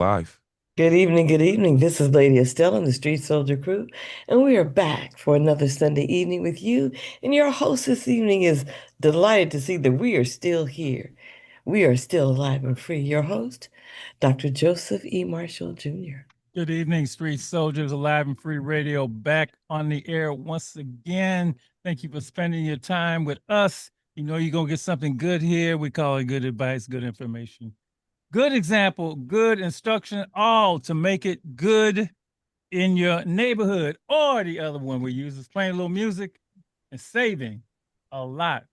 Live. Good evening, good evening. This is Lady Estelle and the Street Soldier Crew, and we are back for another Sunday evening with you. And your host this evening is delighted to see that we are still here. We are still alive and free. Your host, Dr. Joseph E. Marshall Jr. Good evening, Street Soldiers, Alive and Free Radio, back on the air once again. Thank you for spending your time with us. You know you're going to get something good here. We call it good advice, good information, good example, good instruction, all to make it good in your neighborhood. Or the other one we use is playing a little music and saving a lot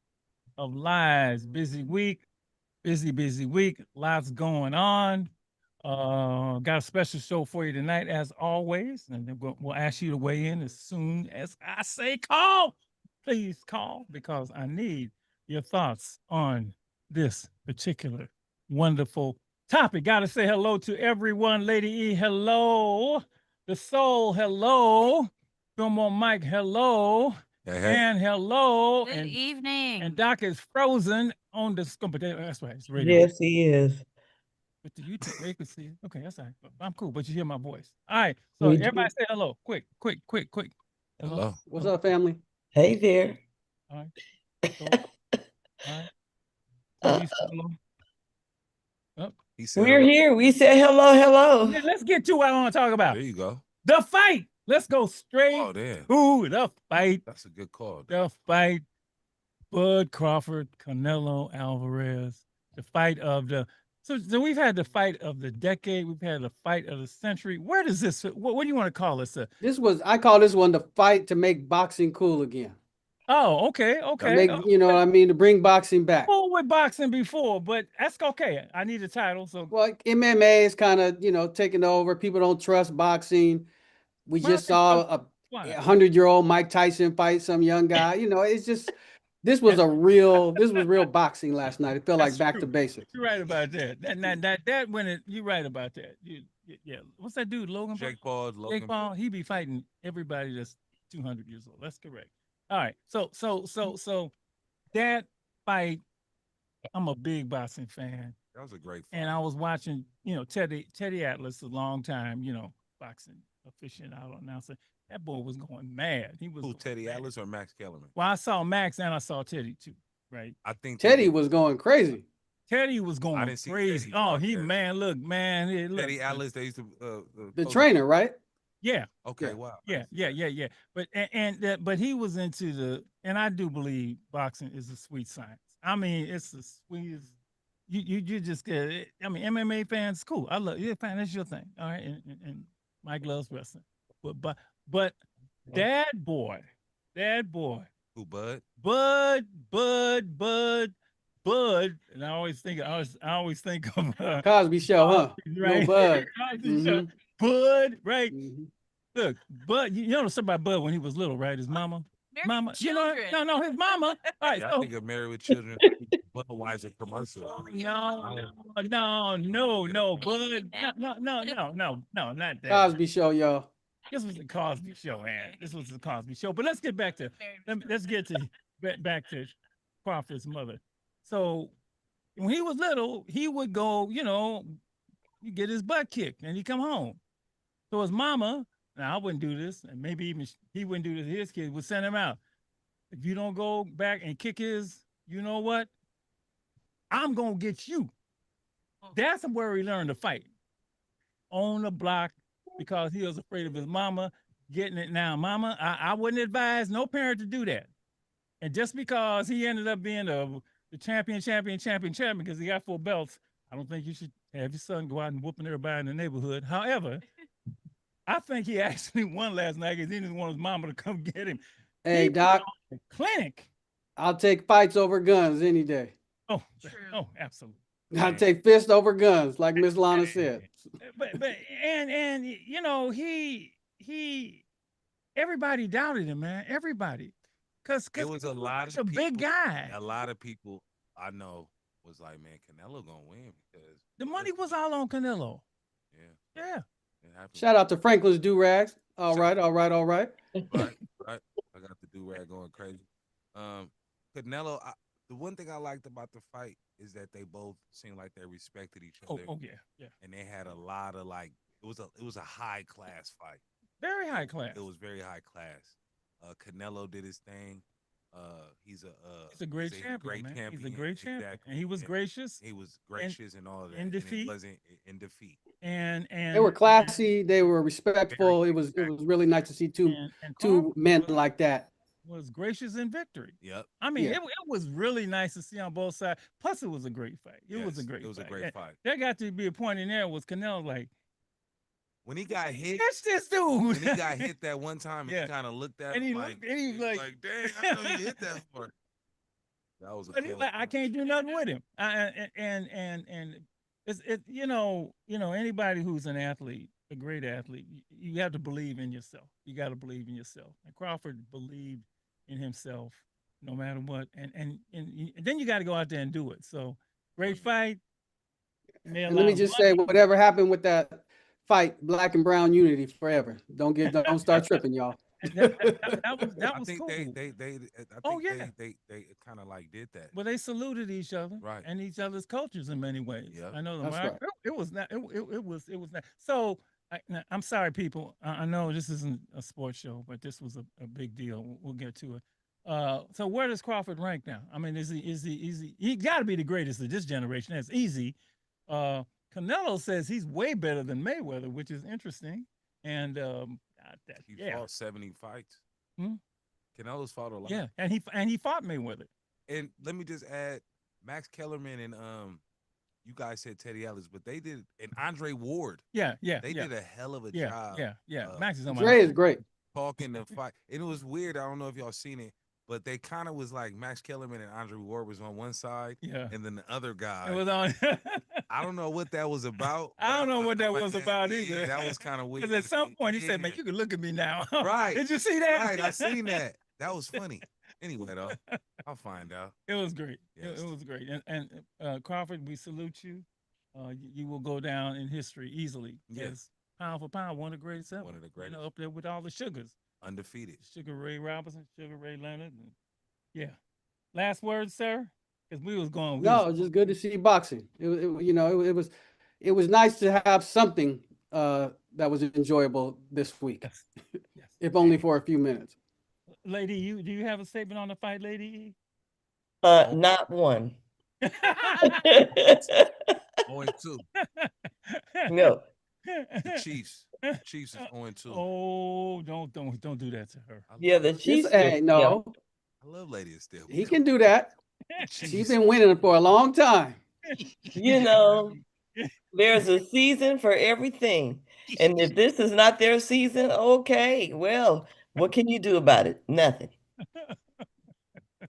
of lives. Busy week, lots going on. Got a special show for you tonight, as always, and then we'll ask you to weigh in as soon as I say call. Please call because I need your thoughts on this particular wonderful topic. Got to say hello to everyone. Lady E, hello. The Soul, hello. Film on Mike, hello. Hey, hey. And hello. Good And evening. Doc is frozen on the computer. That's right. It's radio. Yes, he is. But the YouTube, they could see it. Okay, that's all right. I'm cool, but you hear my voice. All right. So We everybody do. say hello. Quick, quick, quick, quick. Hello. What's up, family? Hey there. All right. So, all right. So Uh, you say hello. Oh. He said we're hello. here. We said hello, hello. Let's get to what I want to talk about. There you go. The fight. Let's go straight Oh, damn. to the fight. That's a good call. The fight. Bud Crawford, Canelo Alvarez. The fight of the so we've had the fight of the decade. We've had the fight of the century. Where does this? What do you want to call this? I call this one the fight to make boxing cool again. Oh, okay, okay. Make you know what I mean, to bring boxing back. Cool with boxing before, but that's okay. I need a title, so Well, MMA is kind of taking over. People don't trust boxing. We well, just saw a why? 100-year-old Mike Tyson fight some young guy. It's just this was real boxing last night. It felt like That's back true. to basics. You're right about that. That when it you're right about that. Yeah. What's that dude? Logan Jake Paul, Logan. Jake Paul, he be fighting everybody that's 200 years old. That's correct. All right. So that fight, I'm a big boxing fan. That was a great fight. And I was watching, Teddy Atlas a long time, boxing aficionado announcer. That boy was going mad. He was Who, going Teddy mad. Atlas or Max Kellerman? Well, I saw Max and I saw Teddy too, right? I think Teddy was going crazy. Teddy was going didn't see crazy. Teddy. Oh, Okay. man, look. Teddy Atlas, they used to The coach- trainer, right? Yeah, Okay, Yeah. wow. yeah. But he was into and I do believe boxing is a sweet science. I mean, it's the sweetest. You just get. I mean, MMA fans, cool. I love you, fan. That's your thing, all right. And Mike loves wrestling, but that boy, Who, Bud? Bud, and I always think of Cosby Show, huh? right, Little Bud. Cosby Show. Mhm. Bud, right? Mhm. Look, Bud, you know something about Bud when he was little, right? His mama, Married mama, with you know, children. no, his mama. All right, Yeah, I so think of Married with Children, Budweiser commercial. no, Bud, no, not that. Cosby Show, y'all. This was the Cosby Show, man. This was the Cosby Show. But let's get back to let's get to back to Crawford's mother. So when he was little, he would go, you get his butt kicked, and he come home. So his mama, now I wouldn't do this, and maybe even he wouldn't do this to his kids, would send him out. If you don't go back and kick his, you know what? I'm gonna get you. That's where he learned to fight on the block because he was afraid of his mama getting it. Now, mama, I wouldn't advise no parent to do that. And just because he ended up being the champion, because he got 4 belts, I don't think you should have your son go out and whooping everybody in the neighborhood. However, I think he actually won last night because he didn't want his mama to come get him. Hey, He Doc, was on the clinic. I'll take fights over guns any day. Oh, True. absolutely. I'll take fists over guns, like Miss Lana said. But and he everybody doubted him, man. Everybody, cause It was a lot he's of a big people. guy. A lot of people I know was like, man, Canelo gonna win because The money was all on Canelo. yeah, Yeah. it happened. Shout out to Franklin's Do-Rags. All right, all right, all right. Right, right. I got the do rag going crazy. Canelo, The one thing I liked about the fight is that they both seemed like they respected each other, Oh yeah. and they had a lot of like it was a high class fight. Very high class. It was very high class. Canelo did his thing. He's He's a great he's champion, man. He's a champion, great champion, exactly. and he was gracious. He was gracious and all of that. in and defeat. it wasn't in defeat. And They were classy. They were respectful. It was really nice to see two Crawford men like that. was gracious in victory. Yep. I mean, Yeah. it was really nice to see on both sides. Plus, it was a great fight. It was a Yes, great. It was fight. a great fight. There got to be a point in there was Canelo like, When he got hit, catch this dude. when he got hit that one time, Yeah. he kind of looked at And him he like, looked- and he was like- dang, I know you hit that for. That was a But he's close like, I one. can't do nothing with him. And it's you know anybody who's an athlete, a great athlete, you have to believe in yourself. You got to believe in yourself. And Crawford believed in himself, no matter what. And then you got to go out there and do it. So great fight. And let me just say, whatever happened with that fight, black and brown unity forever. Don't start tripping, y'all. that I was think cool. I think Oh, yeah. they kind of like did that. Well, they saluted each other, Right. and each other's cultures in many ways. Yep. I know the That's Mark. right. It was not. It was not. So now, I'm sorry, people. I know this isn't a sports show, but this was a big deal. We'll get to it. So where does Crawford rank now? I mean, is he got to be the greatest of this generation? That's easy. Canelo says he's way better than Mayweather, which is interesting. And He yeah, fought 70 fights. Hmm? Canelo's fought a lot. yeah, and he fought Mayweather. And let me just add, Max Kellerman and you guys said Teddy Ellis, but they did, and Andre Ward. Yeah, They did a hell of a job. Yeah. uh, Max is on my Dre is great. talking the fight. And it was weird. I don't know if y'all seen it, but they kind of was like Max Kellerman and Andre Ward was on one side, Yeah. and then the other guy. It was on. I don't know what that was about. I don't know what that but was about yeah, either. That was kind of weird. Because at some point he said, "Man, Yeah. you can look at me now." Right. Did you see that? Right, I seen that. That was funny. Anyway, though, I'll find out. It was great. Yes. It was great. And Crawford, we salute you. You will go down in history easily. Yes. As pound for pound, one of the greatest ever. One of the greatest. Up there with all the sugars. Undefeated. Sugar Ray Robinson, Sugar Ray Leonard. And, yeah. Last words, sir? Because we was going. No, it's just good to see boxing. It was nice to have something that was enjoyable this week, Yes. Yes. if only for a few minutes. Lady, do you have a statement on the fight, Lady? Not one. E? 0-2. No. The Chiefs. The Chiefs is 0-2. Oh, don't do that to her. Yeah, the This, Chiefs. hey, no, I love Lady Estelle. he can do that. She's Chiefs. been winning for a long time. You know, there's a season for everything. And if this is not their season, okay, well, what can you do about it? Nothing.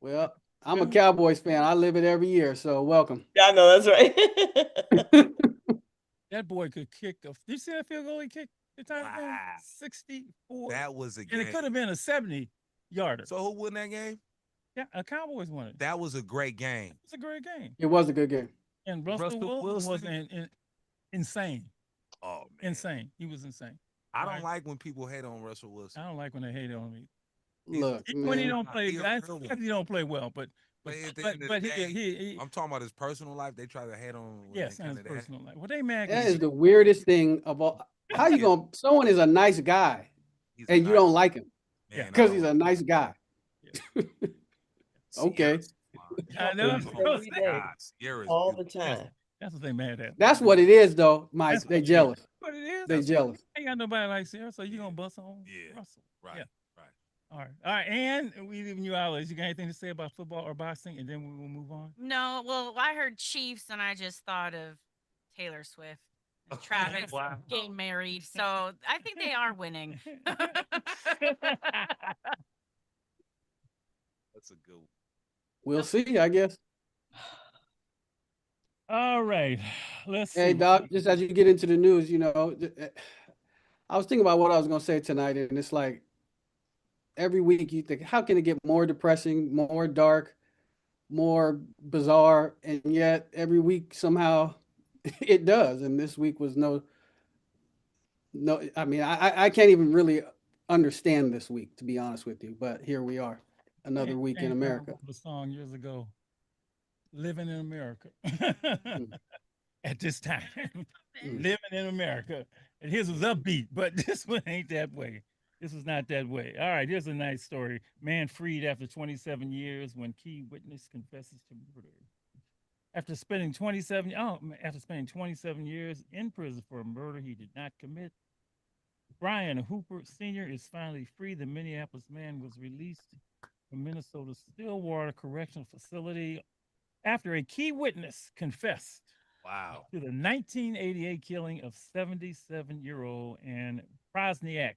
Well, I'm a Cowboys fan. I live it every year, so welcome. I know that's right. That boy could kick a. Did you see that field goal he kicked? The time Wow. 64. That was a and game. it could have been a 70-yarder. So who won that game? Yeah, a Cowboys won it. That was a great game. It's a great game. It was a good game. And Russell Wilson was insane. Oh man, Insane. He was insane. I don't Right. like when people hate on Russell Wilson. I don't like when they hate on me. Look, Even when he man, don't play, He a that's real one. because he don't play well. But But at the end of the day, he I'm talking about his personal life. They try to hate on. when yes, they and kinda his that. personal life. Well, they mad. 'cause that he- is the weirdest thing of all. How you gonna? Someone is a nice guy He's a and you nice don't like him man, I because don't he's a like nice guy. Okay. Sierra's fine. I know. Every day, God, Sierra's all the beautiful. time. That's what they mad at. That's what it is, though, Mike. That's They what it is. jealous. What it is. They That's- jealous. Ain't got nobody like Sarah, so you gonna bust on Yeah. Russell. Right, Yeah. right. All right. And we leaving you out. You got anything to say about football or boxing, and then we will move on. No, well, I heard Chiefs and I just thought of Taylor Swift and Travis Wow. getting married. So I think they are winning. That's a good one. We'll see, I guess. All right. Let's Hey, see. Doc, just as you get into the news, I was thinking about what I was going to say tonight, and it's like every week you think, how can it get more depressing, more dark, more bizarre? And yet every week somehow it does. And this week was no, I mean, I can't even really understand this week, to be honest with you, but here we are, another week in America. The song years ago. living in America Mm. at this time. Mm. Living in America. And his was upbeat, but this one ain't that way. This was not that way. All right, here's a nice story. Man freed after 27 years when key witness confesses to murder. After spending 27 years in prison for a murder he did not commit, Brian Hooper Sr. is finally free. The Minneapolis man was released from Minnesota's Stillwater Correctional Facility after a key witness confessed Wow. to the 1988 killing of 77-year-old Ann Prosniak.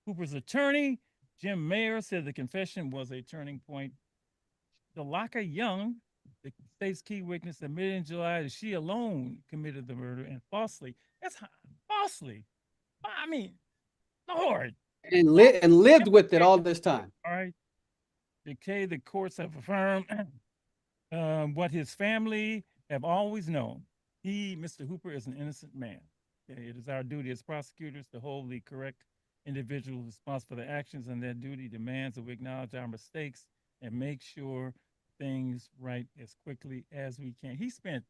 Hooper's attorney, Jim Mayer, said the confession was a turning point. Delaka Young, the state's key witness, admitted in July that she alone committed the murder and falsely. That's falsely. I mean, Lord. And lived with it all this time. All right. The courts have affirmed what his family have always known. Mr. Hooper, is an innocent man. Okay, it is our duty as prosecutors to hold the correct individuals responsible for their actions, and that duty demands that we acknowledge our mistakes and make sure things right as quickly as we can. He spent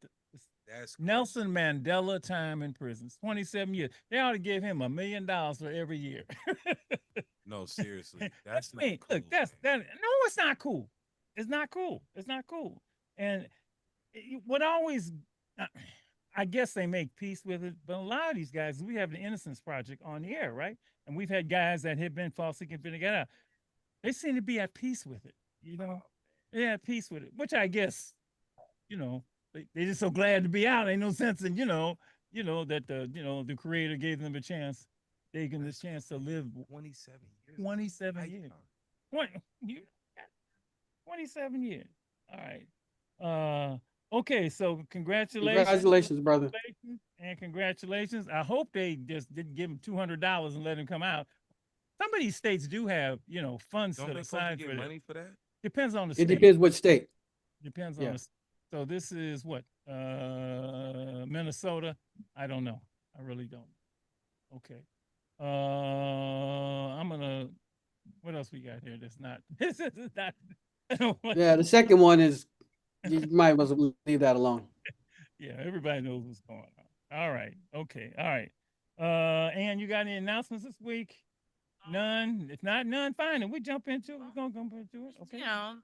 Nelson Mandela time in prison, 27 years. They ought to give him $1 million for every year. No, seriously. That's not Look, cool, that's man. that. No, it's not cool. It's not cool. It's not cool. And what always, I guess they make peace with it. But a lot of these guys, we have the Innocence Project on the air, right? And we've had guys that have been falsely convicted. They seem to be at peace with it. You know, they're at peace with it, which I guess, they're just so glad to be out. Ain't no sense in, that the Creator gave them a chance. They give them the chance to live 27 years. 27 years. 27 years. All right. Okay, so congratulations. Congratulations, brother. And congratulations. I hope they just didn't give him $200 and let him come out. Some of these states do have, funds Don't set they aside get for that. money for that? Depends on the It state. depends what state. Depends Yeah. on the. So this is what Minnesota. I don't know. I really don't. Okay. I'm gonna. What else we got here? That's not. This is not. Yeah, the second one is you might as well leave that alone. Yeah, everybody knows what's going on. All right. Okay. All right. Ann, you got any announcements this week? None. If not none, fine. And we jump into it. We're gonna jump into it. Okay. The I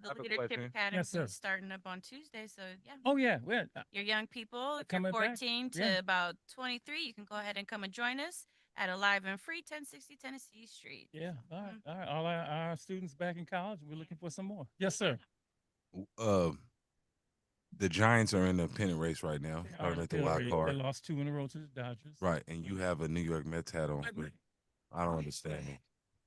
have a Leadership question. Academy Yes, sir. is starting up on Tuesday. So yeah, Oh yeah. Well, your young people, if coming you're back. 14 to Yeah. about 23, you can go ahead and come and join us at Alive and Free, 1060 Tennessee Street. yeah. All right. All right. All our students back in college. We're looking for some more. Yes, sir. The Giants are in the pennant race right now. They Starting are at the still wild ready. card. They lost 2 in a row to the Dodgers. Right, and you have a New York Mets hat on. Wait, wait. I don't understand it.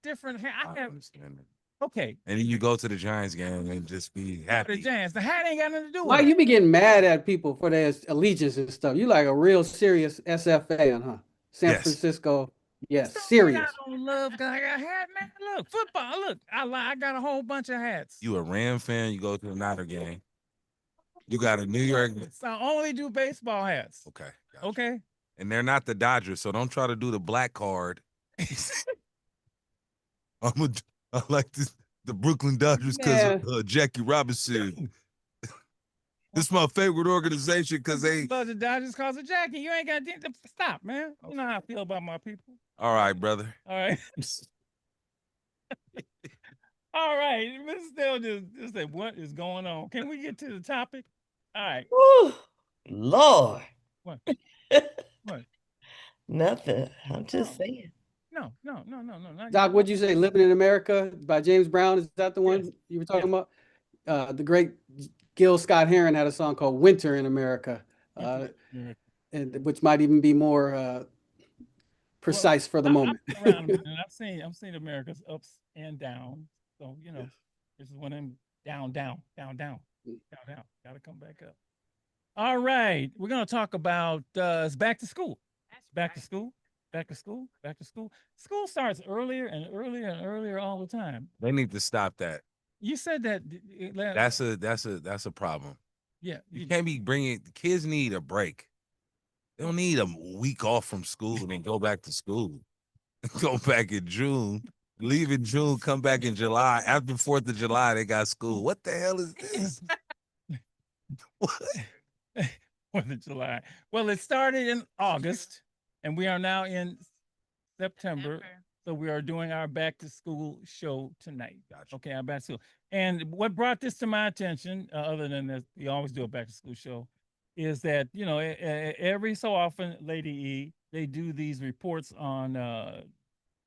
Different. I I don't have. understand it. Okay. And then you go to the Giants game and just be The happy. Giants. The hat ain't got nothing to do with Why it. you be getting mad at people for their allegiance and stuff? You like a real serious SF fan, huh? San Yes. Francisco. Yes, Don't say serious. I don't love because I got a hat, man. Look, football. Look, I got a whole bunch of hats. You a Ram fan, you go to the Niner game. You got a New York. So I only do baseball hats. Okay. gotcha. Okay. And they're not the Dodgers, so don't try to do the black card. I like the Brooklyn Dodgers because of Jackie Robinson. This is my favorite organization because they. But the Dodgers cause of Jackie. You ain't got to stop, man. You know how I feel about my people. All right, brother. All right. All right. Mr. Still just say, what is going on? Can we get to the topic? All right. Woo, Lord. What? What? Nothing. I'm just saying. No. Not Doc, what'd you say? Living in America by James Brown. Is that the one Yes. you were talking about? The great Gil Scott Heron had a song called Winter in America, Yeah. and which might even be more precise for the moment. I've been around a minute, and I've seen America's ups and downs. So, Yes. this is one of them down. Mm. Gotta come back up. All right. We're gonna talk about it's back to school. Back to school. School starts earlier and earlier all the time. They need to stop that. You said that That's a problem. yeah. You can't be bringing kids need a break. They don't need a week off from school and then go back to school. Go back in June, leave in June, come back in July. After 4th of July, they got school. What the hell is this? Fourth of July. Well, it started in August, and we are now in September. September. So we are doing our back to school show tonight. Gotcha. Okay, our back to school. And what brought this to my attention, other than that, we always do a back to school show, is that every so often, Lady E, they do these reports on the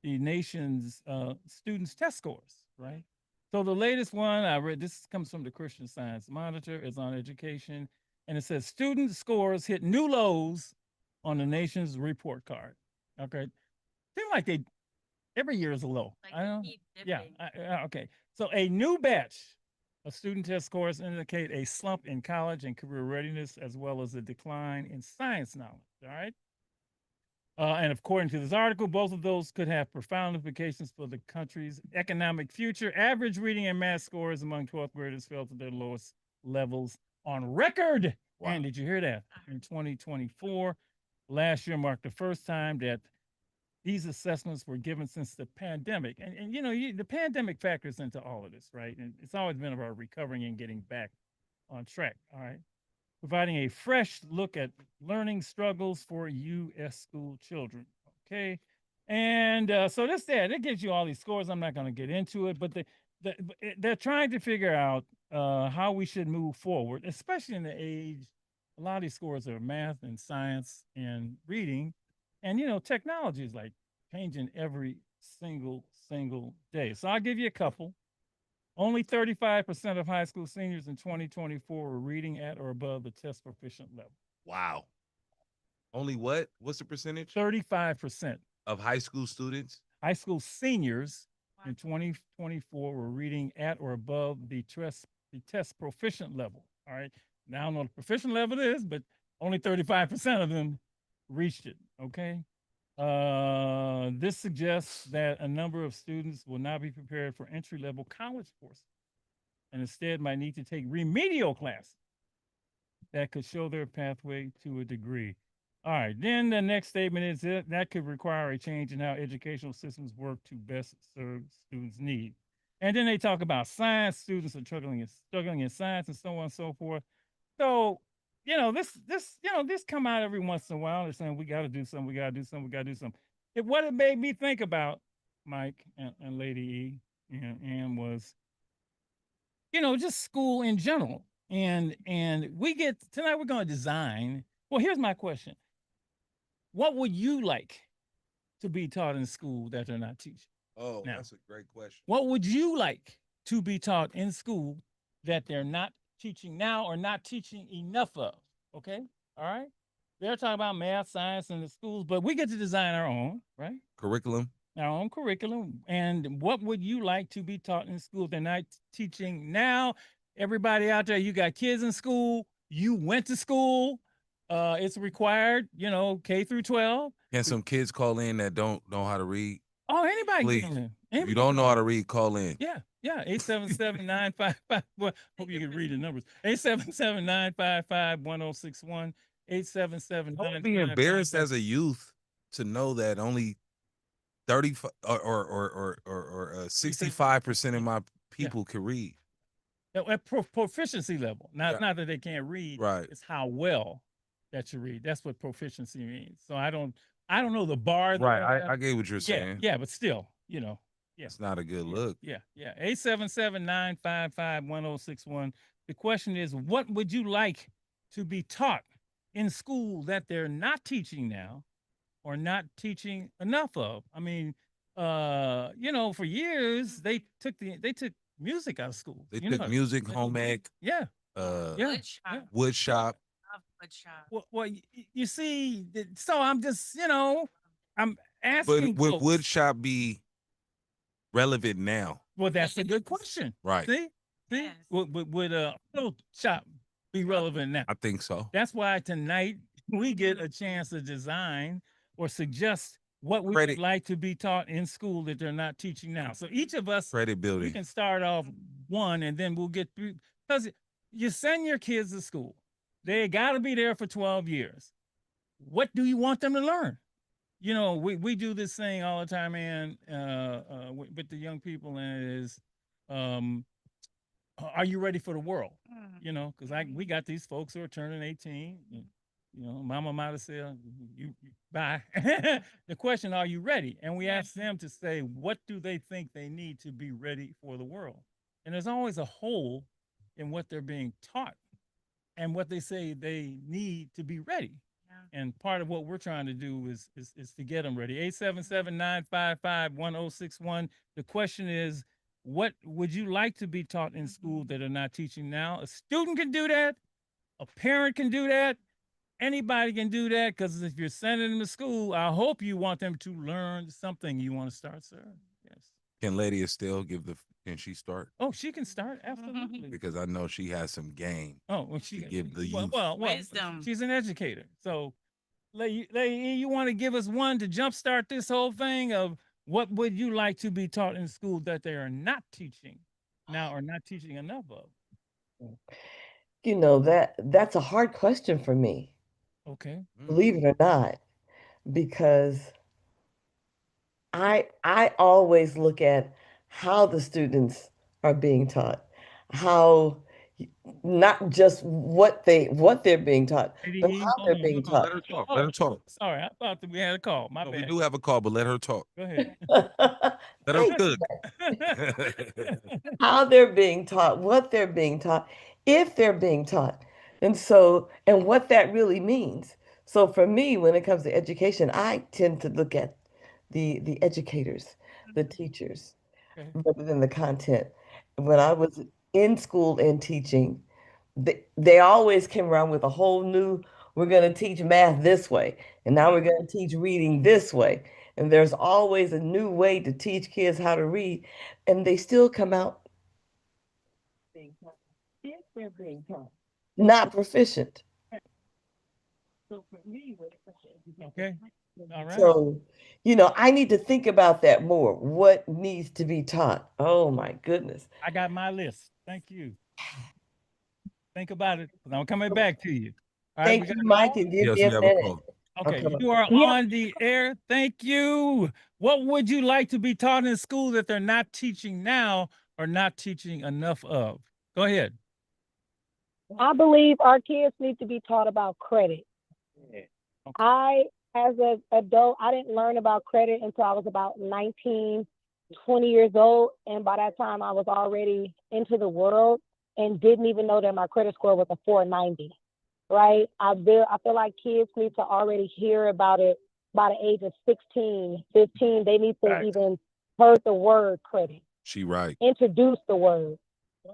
nation's students' test scores, right? So the latest one I read, this comes from the Christian Science Monitor, is on education, and it says student scores hit new lows on the nation's report card. Okay, seem like they every year is a low. Like I they don't. keep Yeah. dipping. Okay. So a new batch of student test scores indicate a slump in college and career readiness, as well as a decline in science knowledge. All right. And according to this article, both of those could have profound implications for the country's economic future. Average reading and math scores among 12th graders fell to their lowest levels on record. Wow. And did you hear that? In 2024, last year marked the first time that these assessments were given since the pandemic. And the pandemic factors into all of this, right? And it's always been about recovering and getting back on track, all right? Providing a fresh look at learning struggles for U.S. school children, okay? And so that gives you all these scores. I'm not going to get into it, but they're trying to figure out how we should move forward, especially in the age. A lot of these scores are math and science and reading. And technology is like changing every single day. So I'll give you a couple. Only 35% of high school seniors in 2024 were reading at or above the test proficient level. Wow. Only what? What's the percentage 35% of high school students? high school seniors Wow. in 2024 were reading at or above the test proficient level. All right. Now I don't know what the proficient level is, but only 35% of them reached it. Okay. This suggests that a number of students will not be prepared for entry-level college courses and instead might need to take remedial classes that could show their pathway to a degree. All right, then the next statement is that could require a change in how educational systems work to best serve students' needs. And then they talk about science. Students are struggling in science and so on and so forth. So this come out every once in a while. They're saying we got to do something, we got to do something, we got to do something. What it made me think about, Mike and Lady E, and was, just school in general. And tonight we're going to design. Well, here's my question: what would you like to be taught in school that they're not teaching? Oh, Now, that's a great question. What would you like to be taught in school that they're not teaching now or not teaching enough of? Okay. All right. They're talking about math, science in the schools, but we get to design our own, right? Curriculum. Our own curriculum. And what would you like to be taught in school they're not teaching now? Everybody out there, you got kids in school, you went to school, it's required, K through 12. Can some kids call in that don't know how to read? Oh, anybody Please. can. If Anybody you don't can. know how to read, call in. Yeah, 877-955. Well, hope you can read the numbers. 877-955-1061. 877. Don't be embarrassed as a youth to know that only 35 or 65% of my people can read. At proficiency level. Yeah. Not that they can't read. Right. It's how well that you read. That's what proficiency means. So I don't know the bar. Right. I get what you're saying. Yeah, but still, yeah. It's not a good look. Yeah. 877-955-1061. The question is, what would you like to be taught in school that they're not teaching now or not teaching enough of? I mean, for years they took music out of school. They took music, home ec, Yeah. Wood shop. wood shop. Love wood shop. Well, you see, so I'm just, I'm But asking. would folks. wood shop be relevant now? Well, that's a good question. Right. See, Yes. would auto shop be relevant now? I think so. That's why tonight we get a chance to design or suggest what we Credit. would like to be taught in school that they're not teaching now. So each of us, Credit we building. can start off one, and then we'll get through. Because you send your kids to school, they got to be there for 12 years. What do you want them to learn? We do this thing all the time, man, with the young people, and it is are you ready for the world? Mm. You know, because we got these folks who are turning 18. And, you know, mama might have said, bye. The question, are you ready? And we Yeah. ask them to say, what do they think they need to be ready for the world? And there's always a hole in what they're being taught and what they say they need to be ready. Yeah. And part of what we're trying to do is to get them ready. 877-955-1061. The question is, what would you like to be taught in school that are not teaching now? A student can do that. A parent can do that. Anybody can do that, because if you're sending them to school, I hope you want them to learn something. You want to start, sir? Yes. Can Lady Estelle can she start? Oh, she can start. Absolutely. Because I know she has some game. Oh, well, she to give the well, youth. well, Wisdom. she's an educator. So, you want to give us one to jumpstart this whole thing of what would you like to be taught in school that they are not teaching now or not teaching enough of? You know, that's a hard question for me, Okay. believe it or not, because I always look at how the students are being taught, how not just what they're being taught, but ADE, how they're being Let taught. her talk. Let her talk. Sorry, I thought that we had a call. My No, we bad. do have a call, but let her talk. Go ahead. Let her Thank cook. how they're being taught, what they're being taught, if they're being taught. And what that really means. So for me, when it comes to education, I tend to look at the educators, the teachers, Okay. rather than the content. When I was in school and teaching, they always came around with a whole new, we're going to teach math this way, and now we're going to teach reading this way. And there's always a new way to teach kids how to read, and they still come out being taught. If they're being taught, not proficient. Okay. All right. So, I need to think about that more. What needs to be taught? Oh my goodness. I got my list. Thank you. Think about it. 'Cause I'm coming back to you. All right. Thank you, Mike, and give Yes, me we a have a minute. call. Okay, Okay. you are Yeah. on the air. Thank you. What would you like to be taught in school that they're not teaching now or not teaching enough of? Go ahead. I believe our kids need to be taught about credit. Okay. As an adult, I didn't learn about credit until I was about 19, 20 years old. And by that time, I was already into the world and didn't even know that my credit score was a 490, right? I feel like kids need to already hear about it by the age of 16, 15. They need to Right. even heard the word credit, She right. introduce the word,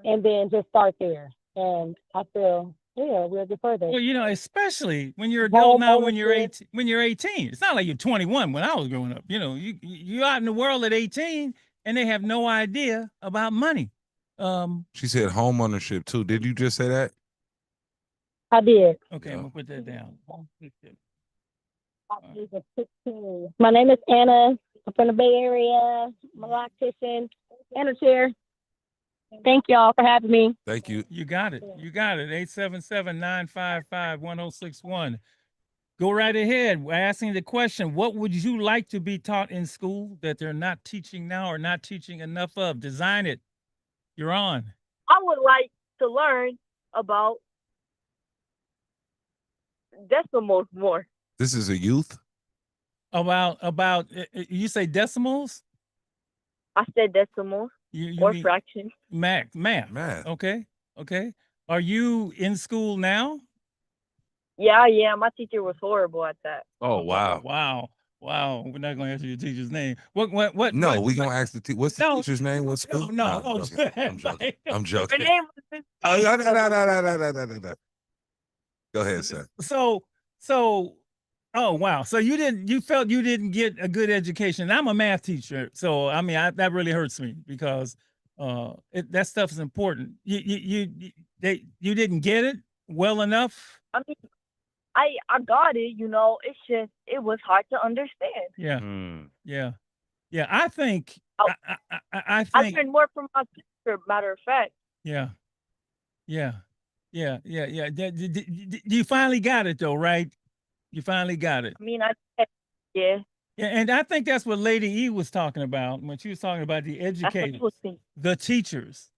and then just start there. And I feel, yeah, we'll get further. Well, especially when you're adult now, when you're ownership. 18, when you're 18. It's not like you're 21 when I was growing up. You're out in the world at 18 and they have no idea about money. She said home ownership too. Did you just say that? I did. Okay, Yeah. I'm gonna put that down. My name is Anna. I'm from the Bay Area. I'm a lactician and a chair. Thank y'all for having me. Thank you. You got it. You got it. 877-955-1061. Go right ahead. We're asking the question, what would you like to be taught in school that they're not teaching now or not teaching enough of? Design it. You're on. I would like to learn about decimals more. This is a youth. About you say decimals? I said decimals You or mean fractions. math. Math. Okay. Are you in school now? Yeah, my teacher was horrible at that. Oh wow. Wow. We're not gonna answer your teacher's name. What? No, we gonna ask what's the No. teacher's name? What's school? No. I'm joking. I'm joking. I'm Her joking. name was Miss Oh, no. Go ahead, sir. So, oh wow. So you felt you didn't get a good education. I'm a math teacher, so I mean that really hurts me because that stuff is important. You didn't get it well enough. I mean, I got it, it's just it was hard to understand. Yeah. Hmm. Yeah. I think Oh. I I think learned more from my teacher, matter of fact. yeah. You finally got it though, right? You finally got it. I mean, yeah, Yeah, and I think that's what Lady E was talking about when she was talking about the that's what I educators, was thinking. the teachers.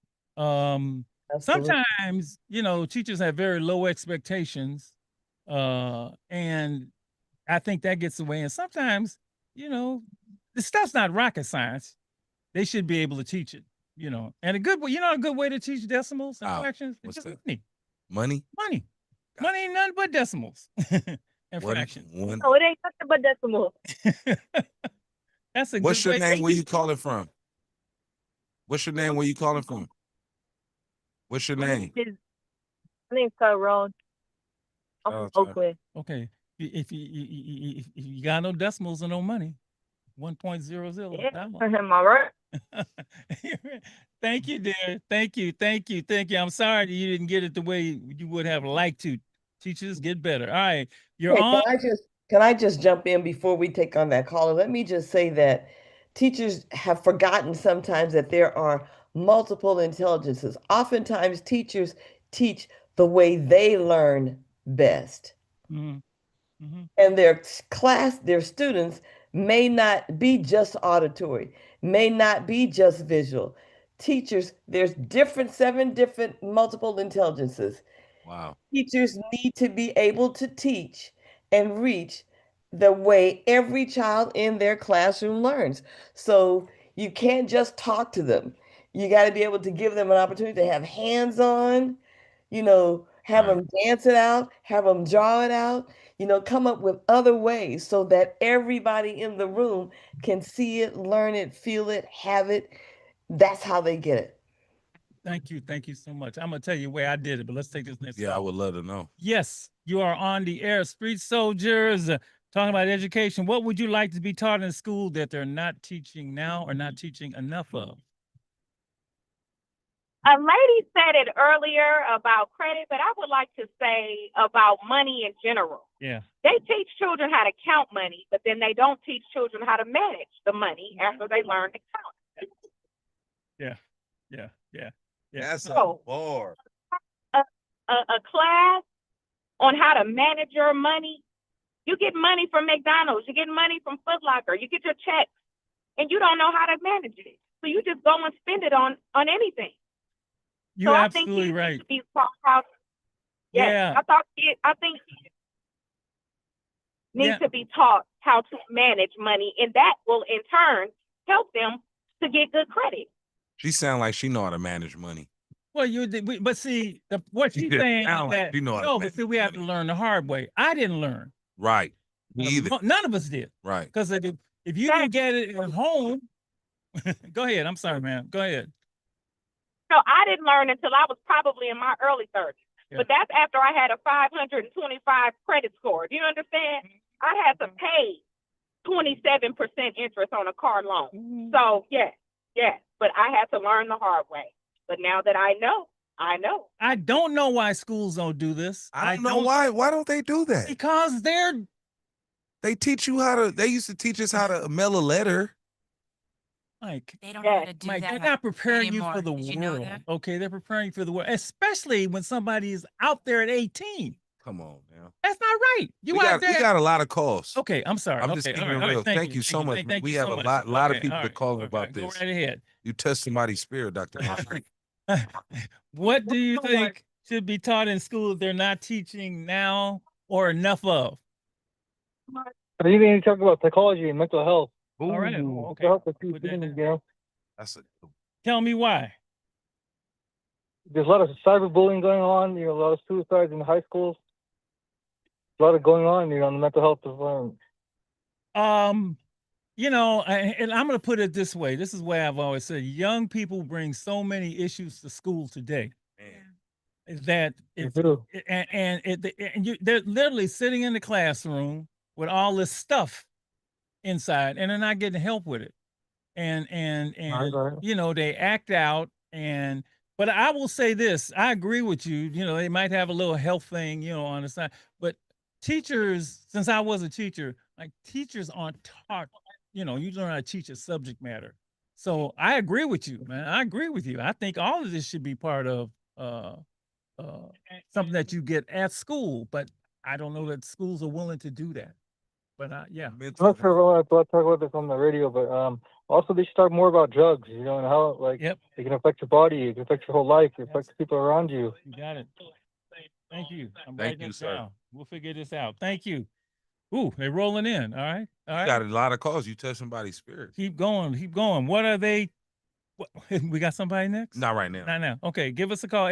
Absolutely. sometimes, teachers have very low expectations, and I think that gets away. And sometimes, the stuff's not rocket science. They should be able to teach it, And a good way, a good way to teach decimals and Wow. fractions is What's just that? money. Money? Money. Money ain't nothing but decimals and One, fractions. one. No, it ain't nothing but decimal. That's a What's good your way. name? Where you calling from? What's your name? Where you calling from? What's your name? My name's Tyrone. I'm Oh, from sorry. Oakland. Okay. If you got no decimals and no money, 1.00. Yeah, that one. am I right? Thank you, dear. Thank you. I'm sorry that you didn't get it the way you would have liked to. Teachers get better. All right. You're Hey, on. can I just jump in before we take on that caller? Let me just say that teachers have forgotten sometimes that there are multiple intelligences. Oftentimes, teachers teach the way they learn best. Mhm, mhm. And their students may not be just auditory, may not be just visual. Teachers, there's 7 different multiple intelligences. Wow. Teachers need to be able to teach and reach the way every child in their classroom learns. So you can't just talk to them. You got to be able to give them an opportunity to have hands-on, have Right. them dance it out, have them draw it out, come up with other ways so that everybody in the room can see it, learn it, feel it, have it. That's how they get it. Thank you. Thank you so much. I'm going to tell you where I did it, but let's take this next Yeah, I call. would love to know. Yes, you are on the air. Street Soldiers, talking about education. What would you like to be taught in school that they're not teaching now or not teaching enough of? A lady said it earlier about credit, but I would like to say about money in general. Yeah. They teach children how to count money, but then they don't teach children how to manage the money after they learn to count. Yeah. That's a So- bar. A class on how to manage your money. You get money from McDonald's, you get money from Foot Locker, you get your checks, and you don't know how to manage it. So you just go and spend it on anything. You're So absolutely I think kids right. need to be taught how. Yes, Yeah. I think kids need Yeah. to be taught how to manage money, and that will in turn help them to get good credit. She sound like she know how to manage money. Well, but see, what she's Yeah, saying sound is like that, you know how to no, but manage see, we have to learn the hard way. I didn't learn. Right. Me either. None of us did. Right. Because if you didn't get it at home, go ahead. I'm sorry, man. Go ahead. So I didn't learn until I was probably in my early 30s. Yeah. But that's after I had a 525 credit score. Do you understand? I had to pay 27% interest on a car loan. So yes. But I had to learn the hard way. But now that I know. I don't know why schools don't do this. I don't know why. Why don't they do that? Because They teach you how to. They used to teach us how to mail a letter. Mike, They don't know how to do Mike, that they're not preparing you anymore. for the Did you know world. that? Okay, they're preparing you for the world, especially when somebody is out there at 18. Come on, man. That's not right. You We out there. got a lot of calls. Okay, I'm sorry. I'm just Okay, keeping all it right, all real. right, Thank you so much. Thank We you have so a much. lot of Okay, people all to right, call okay, about go this. right ahead. You touch somebody's spirit, Dr. Humphrey. What do you think should be taught in school that they're not teaching now or enough of? I think you talk about psychology and mental health. All right. Ooh, Okay. Mental health is key Put that thing, down. you know. That's a Tell me why. There's a lot of cyberbullying going on. A lot of suicides in high schools. A lot of going on, on the mental health environment. And I'm going to put it this way. This is why I've always said young people bring so many issues to school today. Is that if do. they're literally sitting in the classroom with all this stuff inside, and they're not getting help with it, and Right. they act out. But I will say this: I agree with you. They might have a little health thing, on the side, but teachers, since I was a teacher, like teachers aren't taught. You learn how to teach a subject matter. So I agree with you, man. I agree with you. I think all of this should be part of something that you get at school, but I don't know that schools are willing to do that. But yeah, I'm not sure if I want to talk about this on the radio, but Also, they should talk more about drugs, you know, and how like Yep. it can affect your body, it can affect your whole life, it affects the people around you. You got it. Thank you. I'm Thank writing you, this sir. down. We'll figure this out. Thank you. Ooh, they're rolling in. All right. All You right. got a lot of calls. You touch somebody's spirits. Keep going. Keep going. What are they? What, we got somebody next? Not right now. Not now. Okay. Give us a call,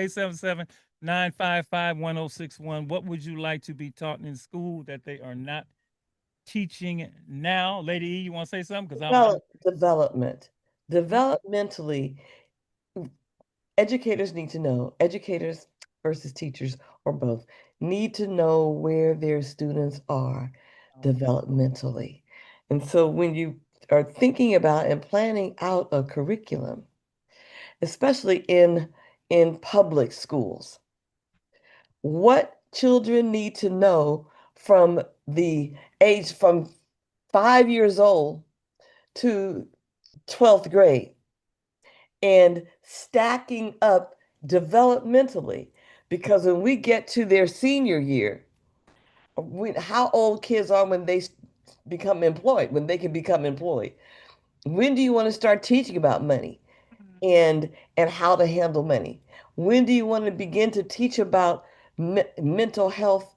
877-955-1061. What would you like to be taught in school that they are not teaching now? Lady E, you want to say something? Because Development. Developmentally, educators need to know, educators versus teachers or both, need to know where their students are developmentally. And so when you are thinking about and planning out a curriculum, especially in public schools, what children need to know from the age from 5 years old to 12th grade, and stacking up developmentally, because when we get to their senior year, how old kids are when they become employed, when they can become employed. When do you want to start teaching about money and how to handle money? When do you want to begin to teach about mental health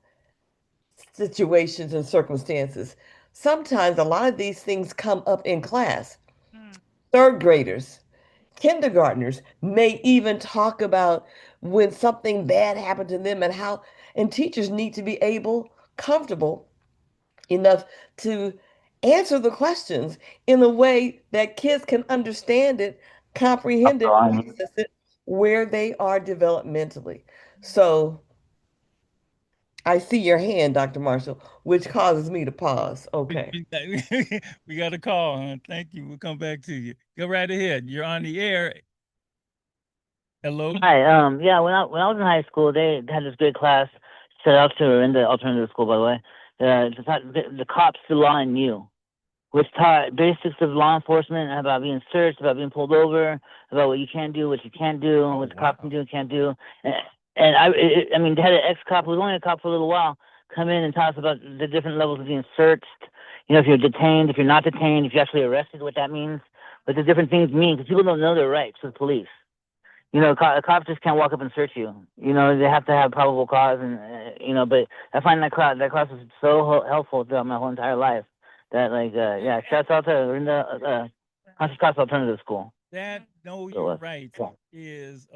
situations and circumstances? Sometimes a lot of these things come up in class. Third graders, kindergartners may even talk about when something bad happened to them and teachers need to be comfortable enough to answer the questions in a way that kids can understand it, comprehend it, process it, where they are developmentally. So I see your hand, Dr. Marshall, which causes me to pause. Okay. we got a call, huh? Thank you. We'll come back to you. Go right ahead. You're on the air. Hello. Hi. Yeah. When I was in high school, they had this great class. Shout out to in the alternative school, by the way. The cops, the law, and you, which taught basics of law enforcement, about being searched, about being pulled over, about what you can do, what you can't do, what the cops can do and can't do. And I mean, they had an ex-cop who was only a cop for a little while come in and tell us about the different levels of being searched. You know, if you're detained, if you're not detained, if you're actually arrested, what that means, what the different things mean, because people don't know their rights with police. You know, a cop just can't walk up and search you. You know, they have to have probable cause, and you know. But I find that class was so helpful throughout my whole entire life. That yeah, shouts out to in the Conscious Cops Alternative School. That know your rights is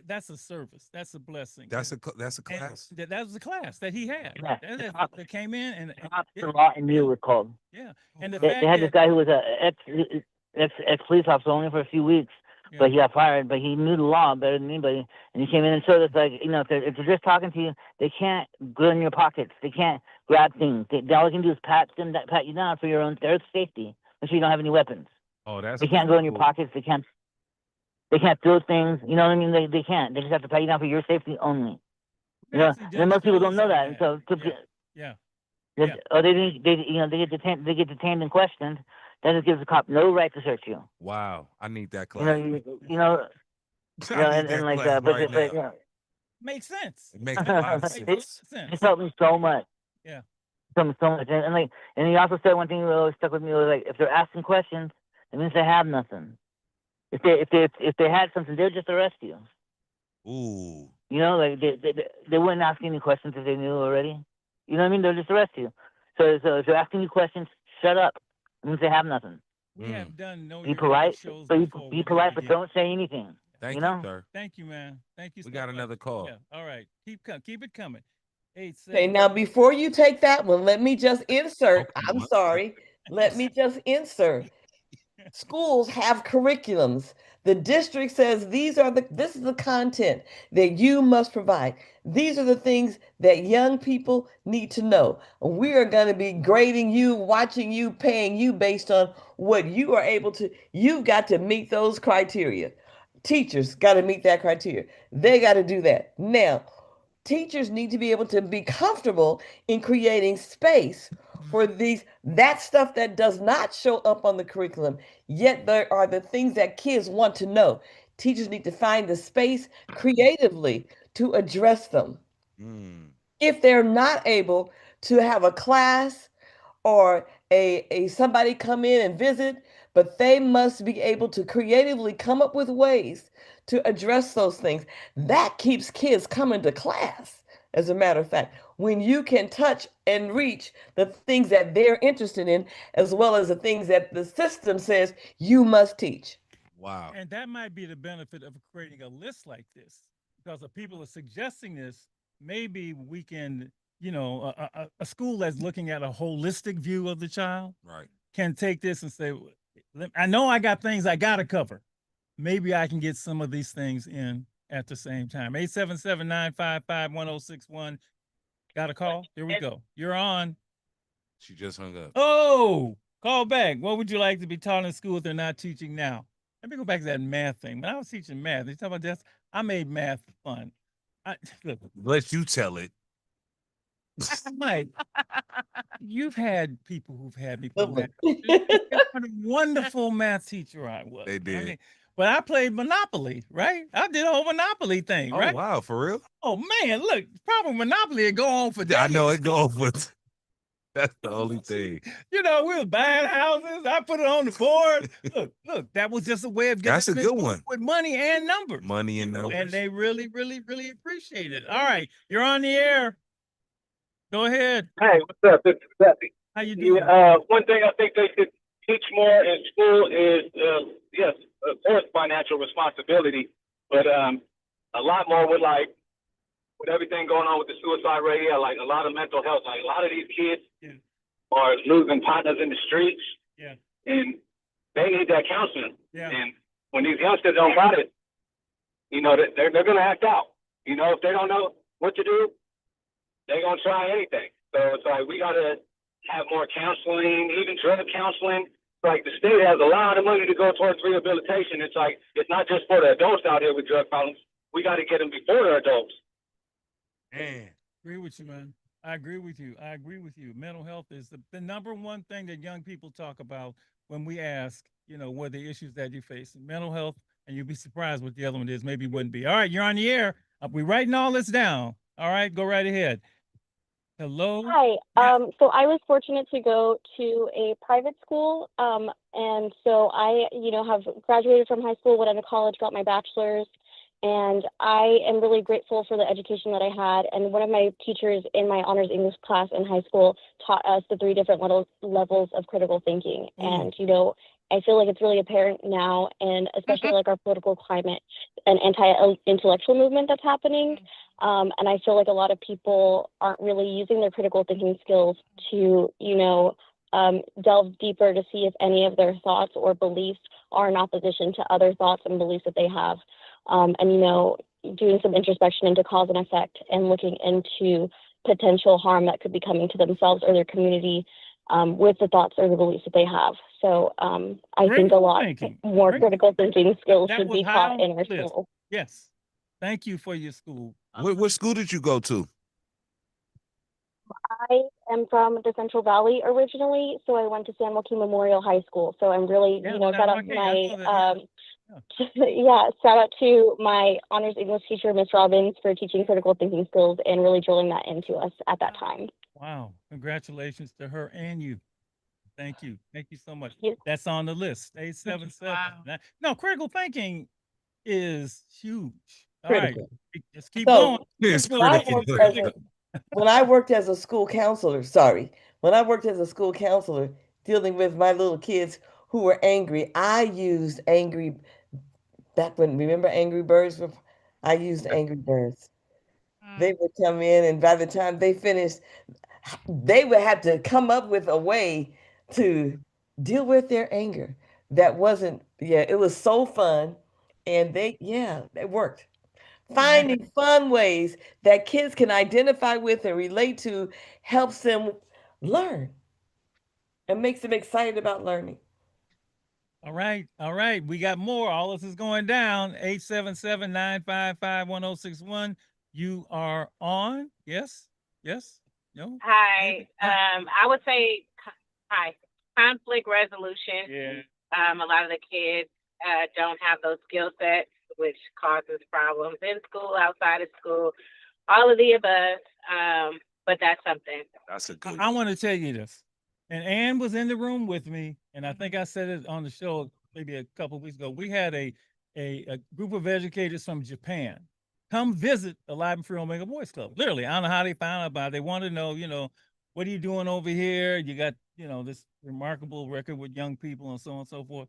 that's a service. That's a blessing. That's a class. That was the class that he had. Yeah. That came in and The law and you were called. Yeah, and they had this guy who was a ex police officer only for a few weeks. Yeah. But he got fired, but he knew the law better than anybody. And he came in and showed us, like, you know, if they're just talking to you, they can't go in your pockets. They can't grab things. All they can do is pat you down for your own safety. Make sure you don't have any weapons. Oh, that's They can't go in your pockets. They can't throw things. You know what I mean? They can't. They just have to pat you down for your safety only. You know, and most people don't know that. And so, they get detained and questioned. That just gives the cop no right to search you. Wow, I need that class. Makes sense. It makes a lot of sense. It's helped me so much. Yeah. So much. And he also said one thing that always stuck with me was, like, if they're asking questions, it means they have nothing. If they had something, they'd just arrest you. Ooh. You know, like they wouldn't ask any questions if they knew already. You know what I mean? They'll just arrest you. So if they're asking you questions, shut up. It means they have nothing. We have done be polite. So you be polite, but don't say anything. Thank you, sir. Thank you, man. Thank you. We got another call. Yeah. All right. Keep it coming. Okay, now before you take that one, let me just insert. I'm sorry. Let me just insert. Schools have curriculums. The district says this is the content that you must provide. These are the things that young people need to know. We are going to be grading you, watching you, paying you based on what you are able to. You've got to meet those criteria. Teachers got to meet that criteria. They got to do that. Now, teachers need to be able to be comfortable in creating space for that stuff that does not show up on the curriculum, yet there are the things that kids want to know. Teachers need to find the space creatively to address them. If they're not able to have a class or a somebody come in and visit, but they must be able to creatively come up with ways to address those things. That keeps kids coming to class. As a matter of fact, when you can touch and reach the things that they're interested in, as well as the things that the system says you must teach. Wow. And that might be the benefit of creating a list like this, because if people are suggesting this, maybe we can, a school that's looking at a holistic view of the child Right. can take this and say, I know I got things I got to cover. Maybe I can get some of these things in at the same time. 877-955-1061. Got a call? Here we go. You're on. She just hung up. Oh, call back. What would you like to be taught in school if they're not teaching now? Let me go back to that math thing. When I was teaching math, they talk about this. I made math fun. Look, Let you tell it. Mike, you've had people who've had me Good put one. math. What a wonderful math teacher I was. They did. I mean, but I played Monopoly, right? I did a whole Monopoly thing, Oh, right? wow. For real? Oh man, look, problem Monopoly it go on for days. I know it goes with. That's the only thing. We was buying houses. I put it on the board. Look, that was just a way of getting That's a good one. with money and numbers. Money and numbers. And they really, really, really appreciate it. All right, you're on the air. Go ahead. Hey, what's up? This is Betsy. How you doing? One thing I think they should teach more in school is, yes, of course, financial responsibility, but a lot more with with everything going on with the suicide rate, like a lot of mental health. Like a lot of these kids are losing partners in the streets, and they need that counseling. And when these youngsters don't got it, they're gonna act out. If they don't know what to do, they're gonna try anything. So it's like we gotta have more counseling, even drug counseling. Like the state has a lot of money to go towards rehabilitation. It's like it's not just for the adults out here with drug problems. We got to get them before they're adults. Man, agree with you, man. I agree with you. Mental health is the number one thing that young people talk about when we ask, what are the issues that you face? Mental health, and you'd be surprised what the other one is. Maybe wouldn't be. All right, you're on the air. We're writing all this down. All right, go right ahead. Hello. Hi. So I was fortunate to go to a private school. And so I, have graduated from high school, went into college, got my bachelor's, and I am really grateful for the education that I had. And one of my teachers in my honors English class in high school taught us the 3 different levels of critical thinking. And, I feel like it's really apparent now, and especially like our political climate and anti-intellectual movement that's happening. And I feel like a lot of people aren't really using their critical thinking skills to, delve deeper to see if any of their thoughts or beliefs are in opposition to other thoughts and beliefs that they have. And, doing some introspection into cause and effect and looking into potential harm that could be coming to themselves or their community with the thoughts or the beliefs that they have. So I think a lot more critical thinking skills should be taught in our school. Yes. Thank you for your school. What school did you go to? I am from the Central Valley originally, so I went to San Joaquin Memorial High School. So I'm really, shout out to my, shout out to my honors English teacher, Miss Robbins, for teaching critical thinking skills and really drilling that into us at that time. Wow. Congratulations to her and you. Thank you. Thank you so much. Yes. That's on the list. 877. No, critical thinking is huge. All right. Just keep going. It's when I worked as a school counselor, dealing with my little kids who were angry, I used back when, remember Angry Birds? I used Angry Birds. They would come in, and by the time they finished, they would have to come up with a way to deal with their anger. That wasn't, it was so fun. And it worked. Finding fun ways that kids can identify with and relate to helps them learn and makes them excited about learning. All right. We got more. All this is going down. 877-955-1061. You are on. Yes. No. Hi. I would say conflict resolution. Yeah. A lot of the kids don't have those skill sets, which causes problems in school, outside of school, all of the above. But that's something. That's a good. I want to tell you this. And Ann was in the room with me, and I think I said it on the show maybe a couple of weeks ago. We had a group of educators from Japan come visit the Alive and Free Omega Boys Club. Literally, I don't know how they found out about it. They wanted to know, what are you doing over here? You got, this remarkable record with young people and so on and so forth.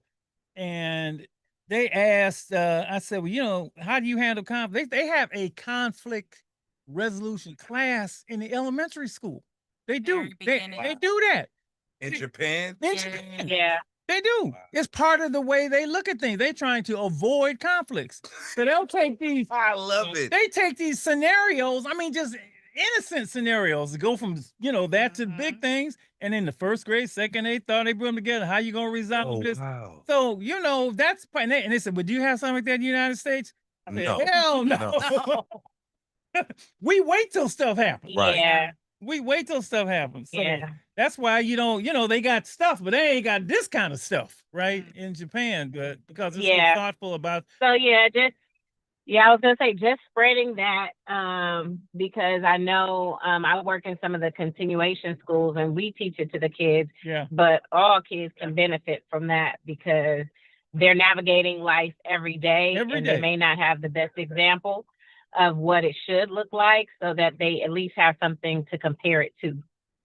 And they asked, I said, well, how do you handle conflict? They have a conflict resolution class in the elementary school. They do. They do that. In Japan? In Japan. Yeah. They do. Wow. It's part of the way they look at things. They're trying to avoid conflicts. So they'll take these. I love it. They take these scenarios. I mean, just innocent scenarios to go from that to big things. And in the first grade, second, they thought they put them together. How you gonna resolve this? Wow. So that's and they said, "Well, do you have something like that in the United States?" I said, No. hell no. We wait till stuff happens. Right. Yeah. We wait till stuff happens. So Yeah. that's why they got stuff, but they ain't got this kind of stuff, right? In Japan, but because it's so Yeah. thoughtful about. So I was gonna say just spreading that because I know I work in some of the continuation schools and we teach it to the kids, Yeah. but all kids can benefit from that because they're navigating life every day Every and day. they may not have the best example of what it should look like so that they at least have something to compare it to.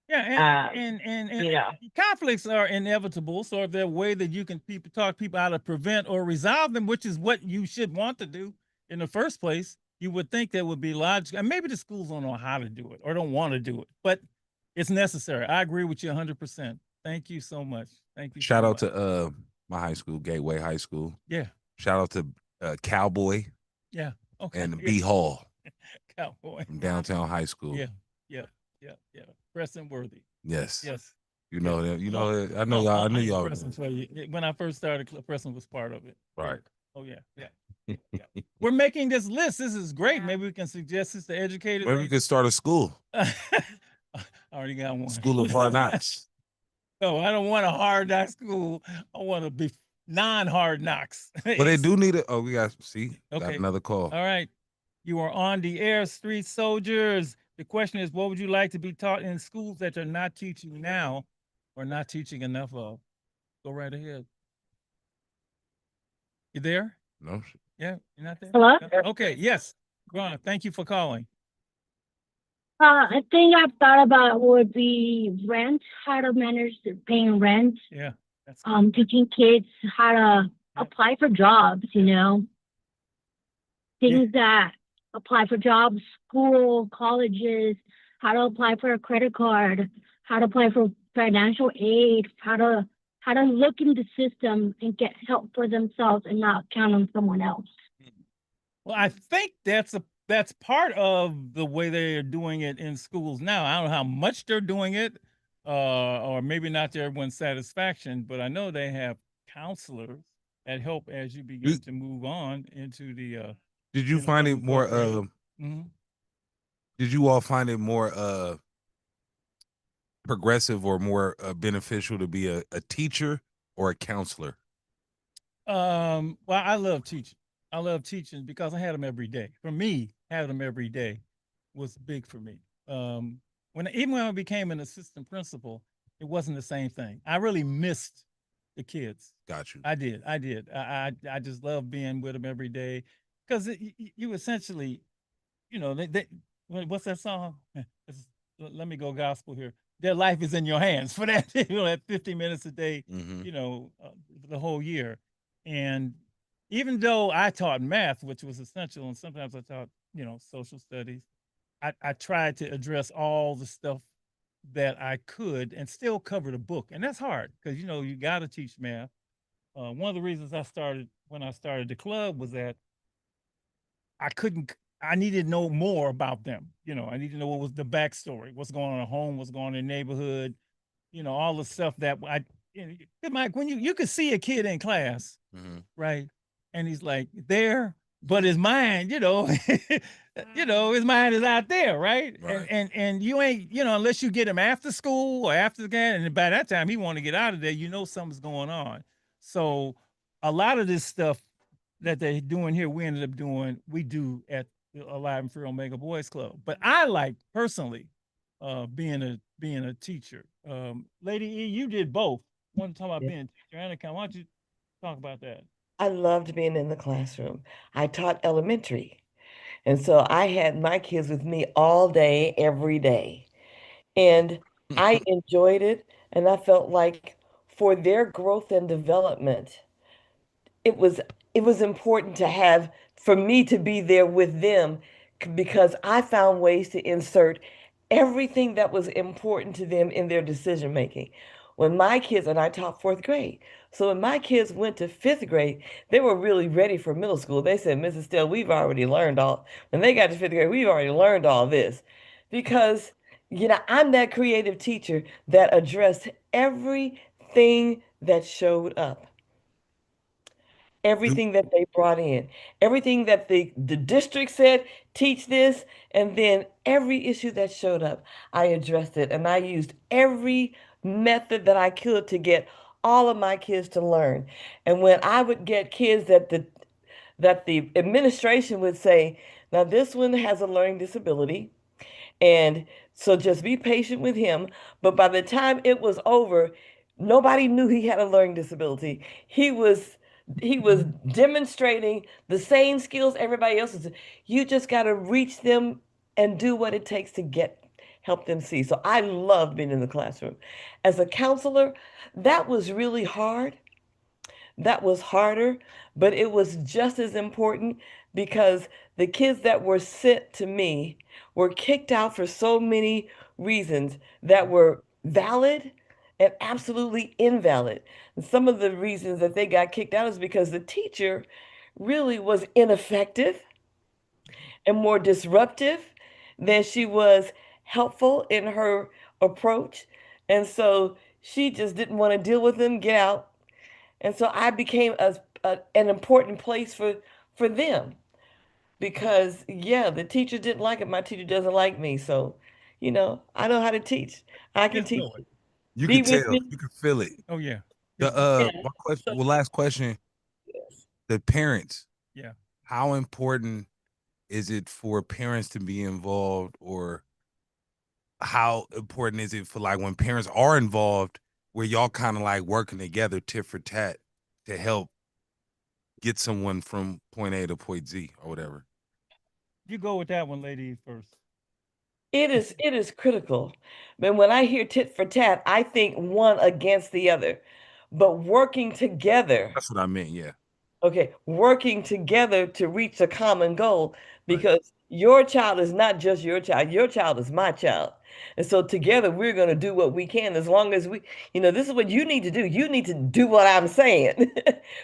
Yeah, and you know. conflicts are inevitable. So if there's a way that you can talk people how to prevent or resolve them, which is what you should want to do in the first place, you would think that would be logical. And maybe the schools don't know how to do it or don't want to do it, but it's necessary. I agree with you 100%. Thank you so much. Thank you. Shout so out much. to my high school, Gateway High School. Yeah. Shout out to Cowboy Yeah. Okay. and B Hall Cowboy. from downtown high school. Yeah. Preston Worthy. Yes. Yes. You know that. You know that. I know No, y'all. I knew knew y'all. Preston, so when I first started, Preston was part of it. Right. Oh yeah. We're making this list. This is great. Maybe we can suggest this to educators. Maybe we could start a school. I already got one. School of Hard Knocks. No, I don't want a hard knock school. I want to be non-hard knocks. But they do need it. Oh, we got got Okay. another call. All right. You are on the air, Street Soldiers. The question is, what would you like to be taught in schools that you're not teaching now or not teaching enough of? Go right ahead. You there? No. Yeah, you're not there? Hello? Okay, yes. Go on. Thank you for calling. I think I've thought about would be rent, how to manage paying rent, Yeah. That's teaching kids how to apply for jobs, things that apply for jobs, school, colleges, how to apply for a credit card, how to apply for financial aid, how to look in the system and get help for themselves and not count on someone else. Well, I think that's part of the way they are doing it in schools now. I don't know how much they're doing it, or maybe not to everyone's satisfaction, but I know they have counselors that help as you begin to move on into the. Did you find it more? Mhm. Did you all find it more progressive or more beneficial to be a teacher or a counselor? Well, I love teaching. I love teaching because I had them every day. For me, having them every day was big for me. Even when I became an assistant principal, it wasn't the same thing. I really missed the kids. Got you. I did. I just love being with them every day because you essentially, what's that song? Let me go gospel here. Their life is in your hands for that, that 50 minutes a day, Mhm. The whole year. And even though I taught math, which was essential, and sometimes I taught, social studies, I tried to address all the stuff that I could and still cover the book. And that's hard because, you got to teach math. One of the reasons when I started the club was that I needed to know more about them. I needed to know what was the backstory, what's going on at home, what's going on in the neighborhood, all the stuff that Mike, when you could see a kid in class, Mhm. right? And he's like there, but his mind, his mind is out there, right? Right. And you ain't, unless you get him after school or after the game, and by that time he want to get out of there, something's going on. So a lot of this stuff that they're doing here, we do at the Alive and Free Omega Boys Club. But I like personally being being a teacher. Lady E, you did both. One talk about Yeah. being a teacher and account. Why don't you talk about that? I loved being in the classroom. I taught elementary. And so I had my kids with me all day, every day. And I enjoyed it. And I felt like for their growth and development, it was it was important to have for me to be there with them because I found ways to insert everything that was important to them in their decision making. When my kids, and I taught fourth grade, so when my kids went to fifth grade, they were really ready for middle school. They said, Mrs. Still, we've already learned all. When they got to fifth grade, we've already learned all this because, I'm that creative teacher that addressed everything that showed up, everything that they brought in, everything that the district said, teach this, and then every issue that showed up, I addressed it. And I used every method that I could to get all of my kids to learn. And when I would get kids that the administration would say, now this one has a learning disability, and so just be patient with him. But by the time it was over, nobody knew he had a learning disability. He was demonstrating the same skills everybody else is. You just got to reach them and do what it takes to help them see. So I loved being in the classroom. As a counselor, that was really hard. That was harder, but it was just as important because the kids that were sent to me were kicked out for so many reasons that were valid and absolutely invalid. And some of the reasons that they got kicked out is because the teacher really was ineffective and more disruptive than she was helpful in her approach. And so she just didn't want to deal with them, get out. And so I became an important place for them because, yeah, the teacher didn't like it. My teacher doesn't like me. So, I know how to teach. I can Just teach. know it. You Be can with tell. me. You can feel it. Oh yeah. Yeah. My question. Well, last question. The parents. Yeah. How important is it for parents to be involved, or how important is it for like when parents are involved, where y'all kind of like working together tit for tat to help get someone from point A to point Z or whatever? You go with that one, lady, first. It is critical. But when I hear tit for tat, I think one against the other. But working together, That's what I meant. Yeah. okay, working together to reach a common goal because your child is not just your child is my child. And so together we're going to do what we can as long as this is what you need to do. You need to do what I'm saying.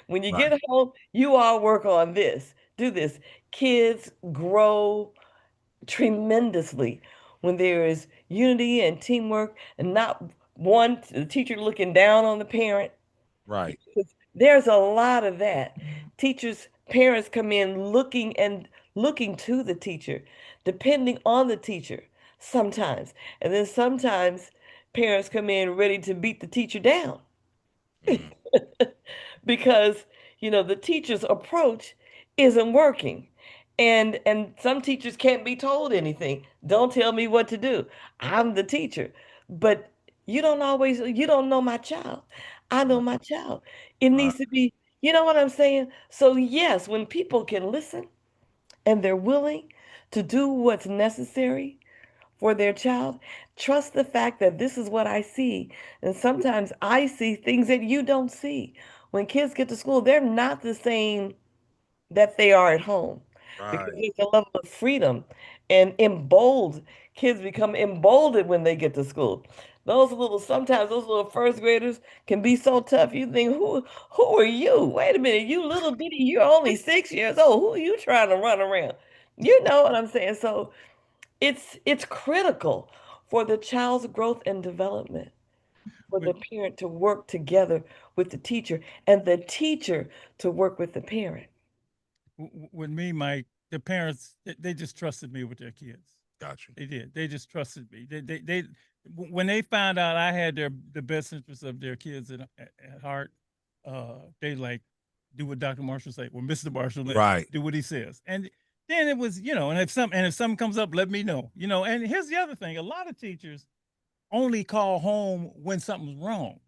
When you get home, you all work on this, do this. Kids grow tremendously when there is unity and teamwork and not the teacher looking down on the parent. Right. There's a lot of that. Parents come in looking to the teacher, depending on the teacher sometimes. And then sometimes parents come in ready to beat the teacher down because, the teacher's approach isn't working. And some teachers can't be told anything. Don't tell me what to do. I'm the teacher. But you don't know my child. I know my child. It needs to be, you know what I'm saying? So yes, when people can listen and they're willing to do what's necessary for their child, trust the fact that this is what I see. And sometimes I see things that you don't see. When kids get to school, they're not the same that they are at home. Because there's a level of freedom and kids become emboldened when they get to school. Sometimes those little first graders can be so tough. You think, who are you? Wait a minute, you little bitty, you're only 6 years old. Who are you trying to run around? You know what I'm saying? So it's critical for the child's growth and development for the parent to work together with the teacher and the teacher to work with the parent. With me, Mike, the parents, they just trusted me with their kids. Gotcha. They did. They just trusted me. When they found out I had the best interests of their kids at heart, they like do what Dr. Marshall say. Well, Mr. Marshall, do what he says. And then it was, and if something comes up, let me know. And here's the other thing: a lot of teachers only call home when something's wrong.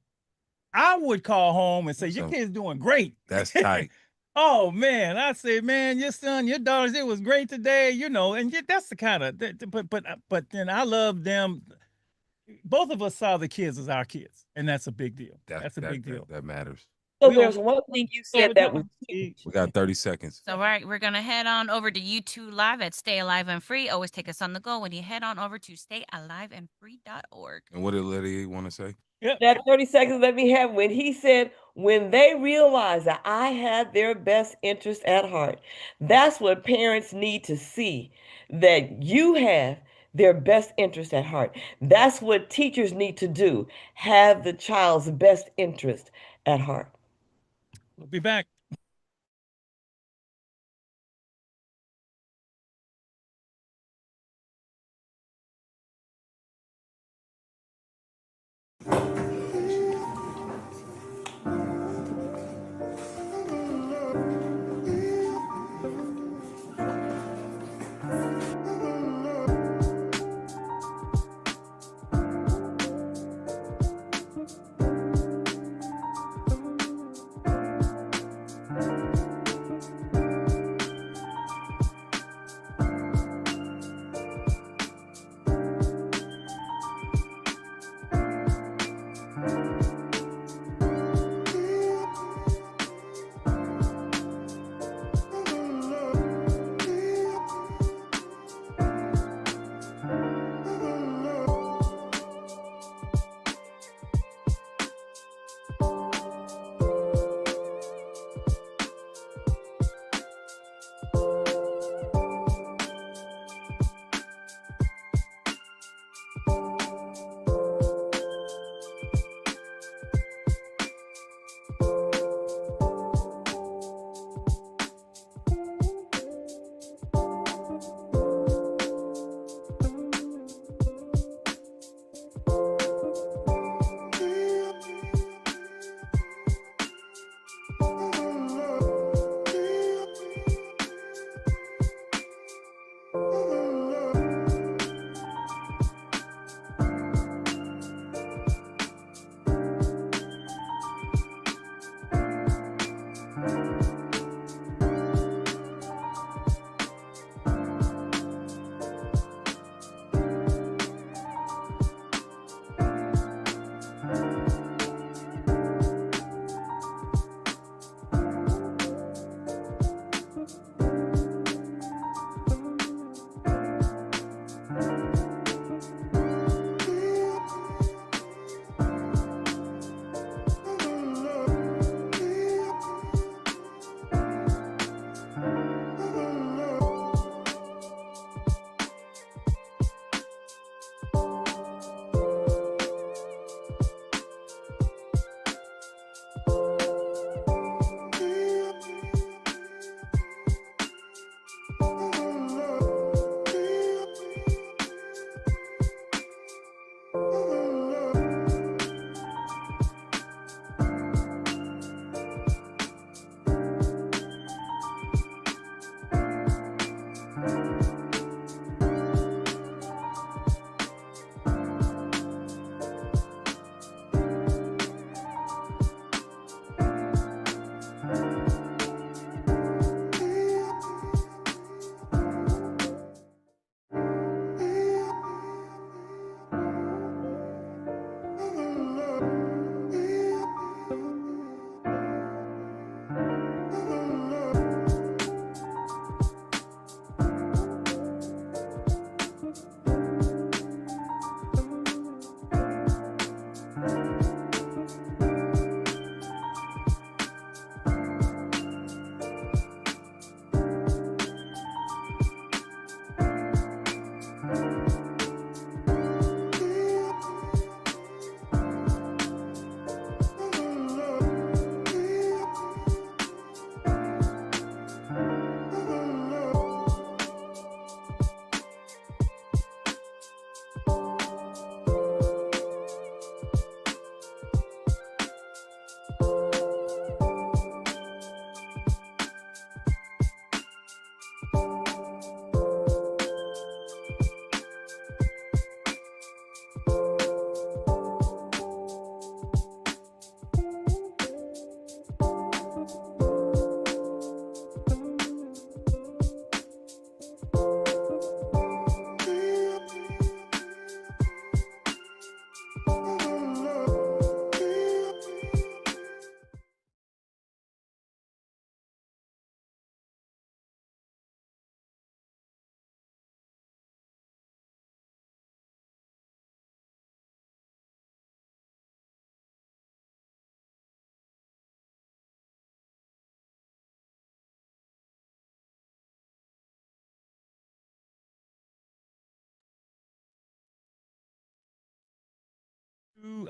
I would call home and say, your kid's doing great. That's tight. Oh man, I say, man, your son, your daughters, it was great today, you know, and that's the kind of, but then I love them. Both of us saw the kids as our kids, and that's a big deal. That's a big deal. That matters. So We there's gonna- one thing you said that was We got 30 seconds. So, all right, we're going to head on over to YouTube Live at Stay Alive and Free. Always take us on the go when you head on over to stayaliveandfree.org. And what did Lydia want to say? that 30 seconds let me have when he said, when they realize that I had their best interest at heart. That's what parents need to see, that you have their best interest at heart. That's what teachers need to do, have the child's best interest at heart. We'll be back.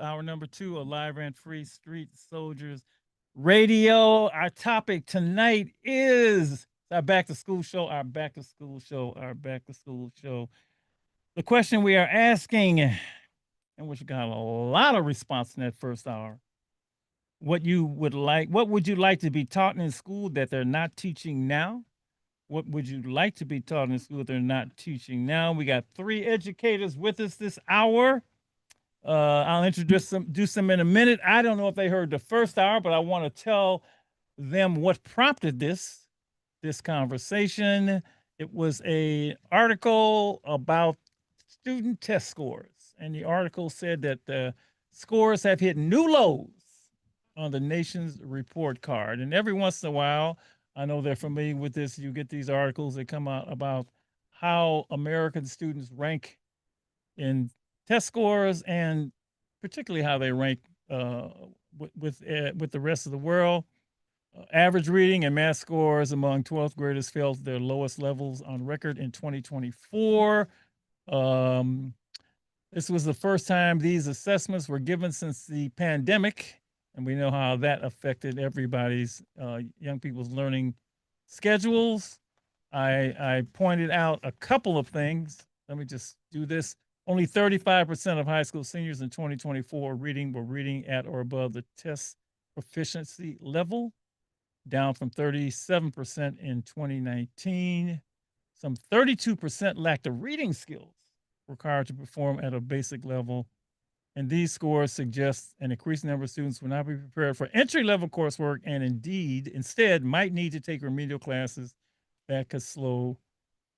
Hour number 2 of Live and Free Street Soldiers Radio. Our topic tonight is our back to school show, our back to school show, our back to school show. The question we are asking, and which got a lot of response in that first hour, what would you like to be taught in school that they're not teaching now? What would you like to be taught in school they're not teaching now? We got 3 educators with us this hour. I'll introduce them in a minute. I don't know if they heard the first hour, but I want to tell them what prompted this conversation. It was an article about student test scores, and the article said that the scores have hit new lows on the nation's report card. And every once in a while, I know they're familiar with this, you get these articles that come out about how American students rank in test scores, and particularly how they rank with the rest of the world. Average reading and math scores among 12th graders fell to their lowest levels on record in 2024. This was the first time these assessments were given since the pandemic, and we know how that affected everybody's young people's learning schedules. I pointed out a couple of things. Let me just do this. Only 35% of high school seniors in 2024 were reading at or above the test proficiency level, down from 37% in 2019. Some 32% lacked the reading skills required to perform at a basic level. And these scores suggest an increasing number of students will not be prepared for entry-level coursework and instead might need to take remedial classes that could slow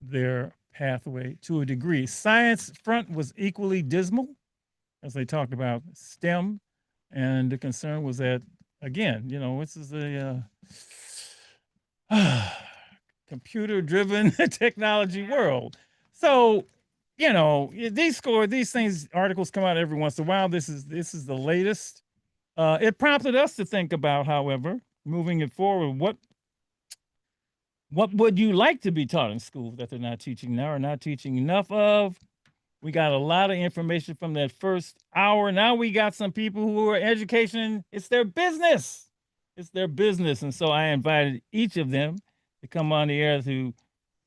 their pathway to a degree. Science front was equally dismal as they talked about STEM. And the concern was that, again, this is a computer-driven technology world. So, these articles come out every once in a while. This is the latest. It prompted us to think about, however, moving it forward, what would you like to be taught in school that they're not teaching now or not teaching enough of? We got a lot of information from that first hour. Now we got some people who are education. It's their business. It's their business. And so I invited each of them to come on the air to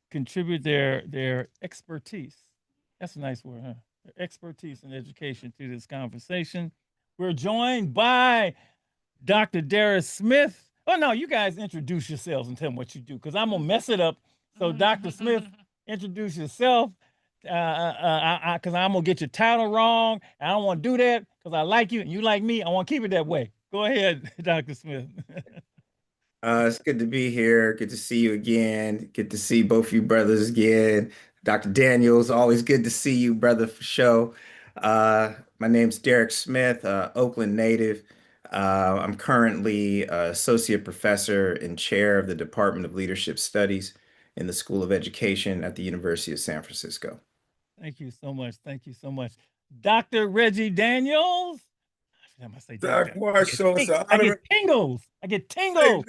contribute their expertise. That's a nice word, huh? Their expertise in education to this conversation. We're joined by Dr. Darius Smith. Oh, no, you guys introduce yourselves and tell them what you do, because I'm going to mess it up. So, Dr. Smith, introduce yourself, because I'm going to get your title wrong. I don't want to do that because I like you and you like me. I want to keep it that way. Go ahead, Dr. Smith. It's good to be here. Good to see you again. Good to see both you brothers again. Dr. Daniels, always good to see you, brother, for show. My name's Derek Smith, Oakland native. I'm currently associate professor and chair of the Department of Leadership Studies in the School of Education at the University of San Francisco. Thank you so much. Thank you so much. Dr. Reggie Daniels. I say Dr. Marshall, I get tingles. I get tingles.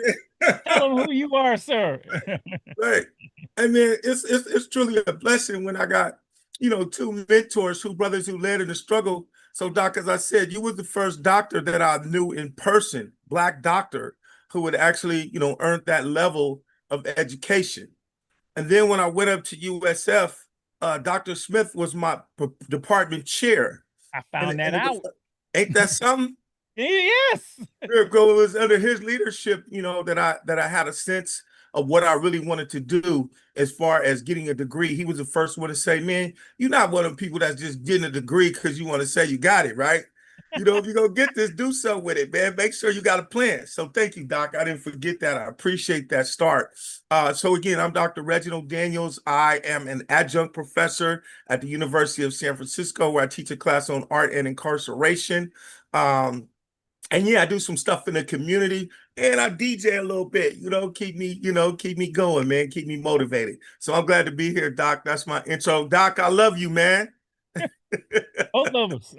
Tell them who you are, sir. Right. I mean, it's truly a blessing when I got, 2 mentors, 2 brothers who led in the struggle. So, Doc, as I said, you were the first doctor that I knew in person, Black doctor, who would actually, earn that level of education. And then when I went up to USF, Dr. Smith was my department chair. I found that out. Ain't that something? Yes. It was under his leadership, that I had a sense of what I really wanted to do as far as getting a degree. He was the first one to say, man, you're not one of the people that's just getting a degree because you want to say you got it, right? If you're going to get this, do something with it, man. Make sure you got a plan. So thank you, Doc. I didn't forget that. I appreciate that start. So again, I'm Dr. Reginald Daniels. I am an adjunct professor at the University of San Francisco, where I teach a class on art and incarceration. And yeah, I do some stuff in the community, and I DJ a little bit, keep me going, man, keep me motivated. So I'm glad to be here, Doc. That's my intro. Doc, I love you, man. Both of us.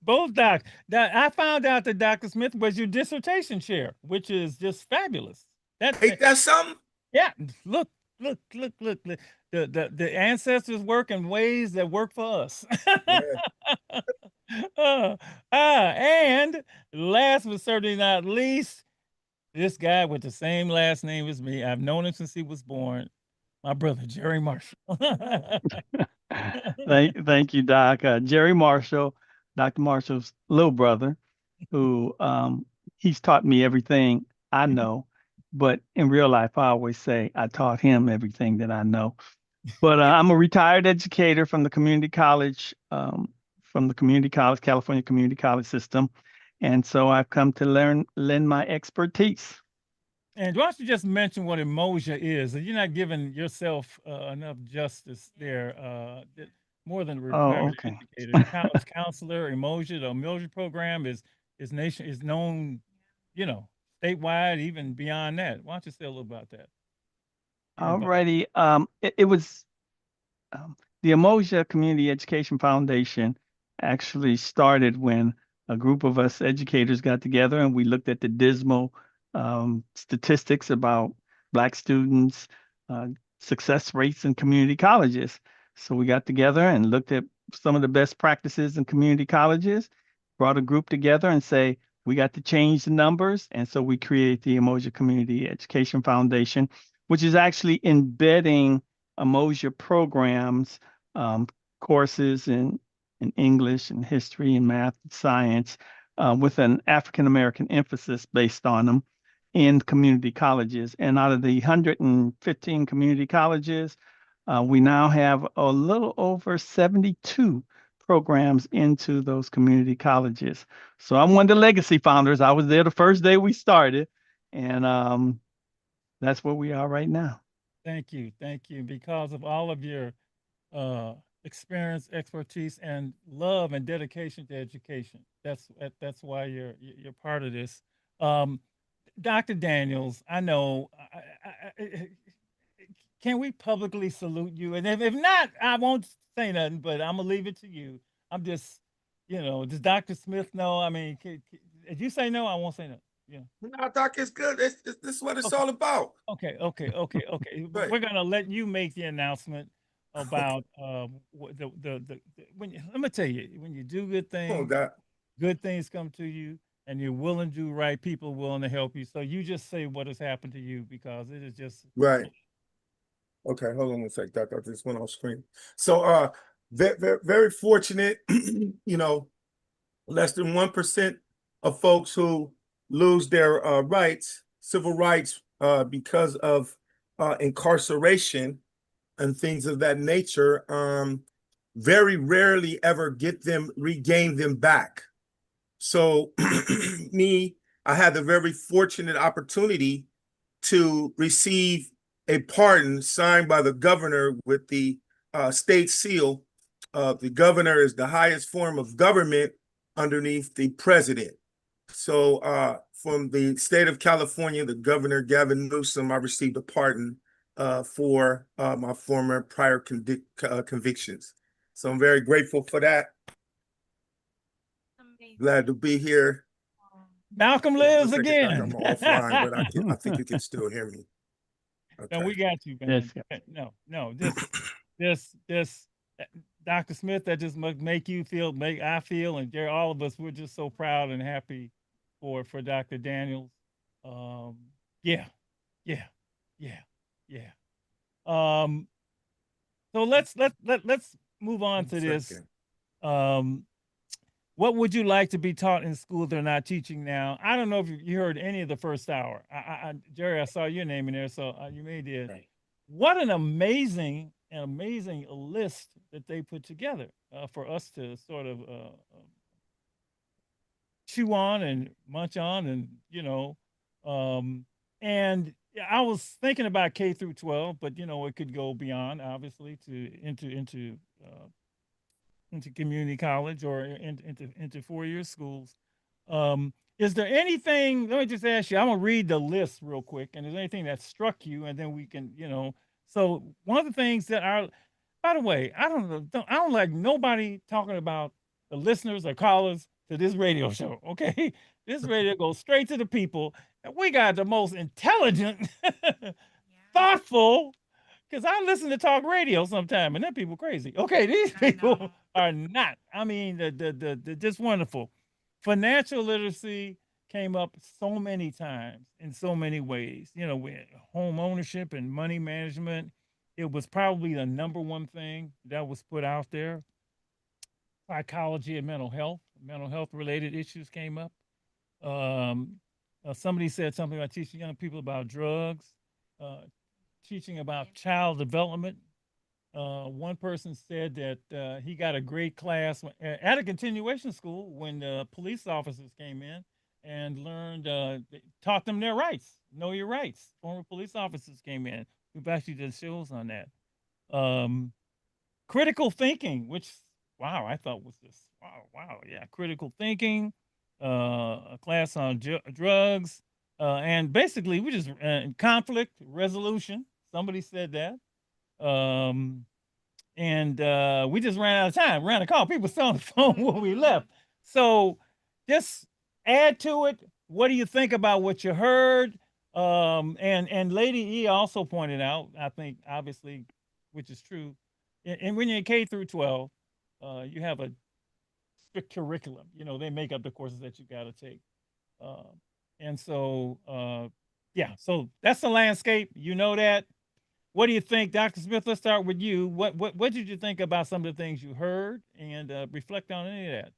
Both, Doc. I found out that Dr. Smith was your dissertation chair, which is just fabulous. Ain't that something? Yeah. Look. The ancestors work in ways that work for us. And last but certainly not least, this guy with the same last name as me. I've known him since he was born. My brother, Jerry Marshall. Thank you, Doc. Jerry Marshall, Dr. Marshall's little brother, who he's taught me everything I know, but in real life, I always say I taught him everything that I know. But I'm a retired educator from the community college, California Community College system, and so I've come to lend my expertise. And why don't you just mention what Umoja is? You're not giving yourself enough justice there. More than a retired okay. educator, college counselor. Umoja, the Umoja program is known, statewide, even beyond that. Why don't you say a little about that? Alrighty. It was the Umoja Community Education Foundation actually started when a group of us educators got together and we looked at the dismal statistics about Black students' success rates in community colleges. So we got together and looked at some of the best practices in community colleges, brought a group together and say, we got to change the numbers. And so we created the Umoja Community Education Foundation, which is actually embedding Umoja programs, courses in English and history and math and science with an African-American emphasis based on them in community colleges. And out of the 115 community colleges, we now have a little over 72 programs into those community colleges. So I'm one of the legacy founders. I was there the first day we started, and that's where we are right now. Thank you. Because of all of your experience, expertise, and love and dedication to education. That's why you're part of this. Dr. Daniels, I know. Can we publicly salute you? And if not, I won't say nothing. But I'm gonna leave it to you. I'm just, does Dr. Smith know? I mean, if you say no, I won't say no. Yeah. No, Doc, it's good. This is what it's all about. Okay. We're gonna let you make the announcement about let me tell you, when you do good things, good things come to you, and you're willing to do right, people willing to help you. So you just say what has happened to you, because it is just right. Okay, hold on a sec, Doc. I just went off screen. So very, very fortunate, less than 1% of folks who lose their rights, civil rights, because of incarceration and things of that nature, very rarely ever regain them back. So I had the very fortunate opportunity to receive a pardon signed by the governor with the state seal. The governor is the highest form of government underneath the president. So from the state of California, the governor, Gavin Newsom, I received a pardon for my former prior convictions. So I'm very grateful for that. Glad to be here. Malcolm lives again. I'm offline, but I think you can still hear me. Okay. No, we got you, man. No, this Dr. Smith, that just must make you feel, I feel, and Jerry, all of us, we're just so proud and happy for Dr. Daniels. Yeah. So let's move on to this. What would you like to be taught in school they're not teaching now? I don't know if you heard any of the first hour. Jerry, I saw your name in there, so you may did. Right. What an amazing list that they put together for us to sort of chew on and munch on, and and I was thinking about K through 12, but it could go beyond, obviously, into community college or into four-year schools. Is there anything, let me just ask you, I'm gonna read the list real quick, and is there anything that struck you, and then we can, so one of the things that by the way, I don't like nobody talking about the listeners or callers to this radio show, okay? This radio goes straight to the people, and we got the most intelligent, thoughtful, Because I listen to talk radio sometime, and them people crazy. Okay, these people are not. I mean, the just wonderful. Financial literacy came up so many times in so many ways. You know, with home ownership and money management, it was probably the number one thing that was put out there. Psychology and mental health related issues came up. Um, somebody said something about teaching young people about drugs, uh, teaching about child development. One person said that he got a great class at a continuation school when the police officers came in and learned, taught them their rights. Know your rights. Former police officers came in. We've actually did shows on that. Critical thinking, which wow, I thought was just wow, yeah, critical thinking. A class on drugs, and basically we just conflict resolution. Somebody said that. And we just ran out of time, ran a call. People still on the phone when we left. So just add to it. What do you think about what you heard? And Lady E also pointed out, I think obviously, which is true, and when you're in K through 12, you have a strict curriculum. You know, they make up the courses that you got to take. And so, yeah, so that's the landscape. You know that. What do you think, Dr. Smith? Let's start with you. What did you think about some of the things you heard, and reflect on any of that?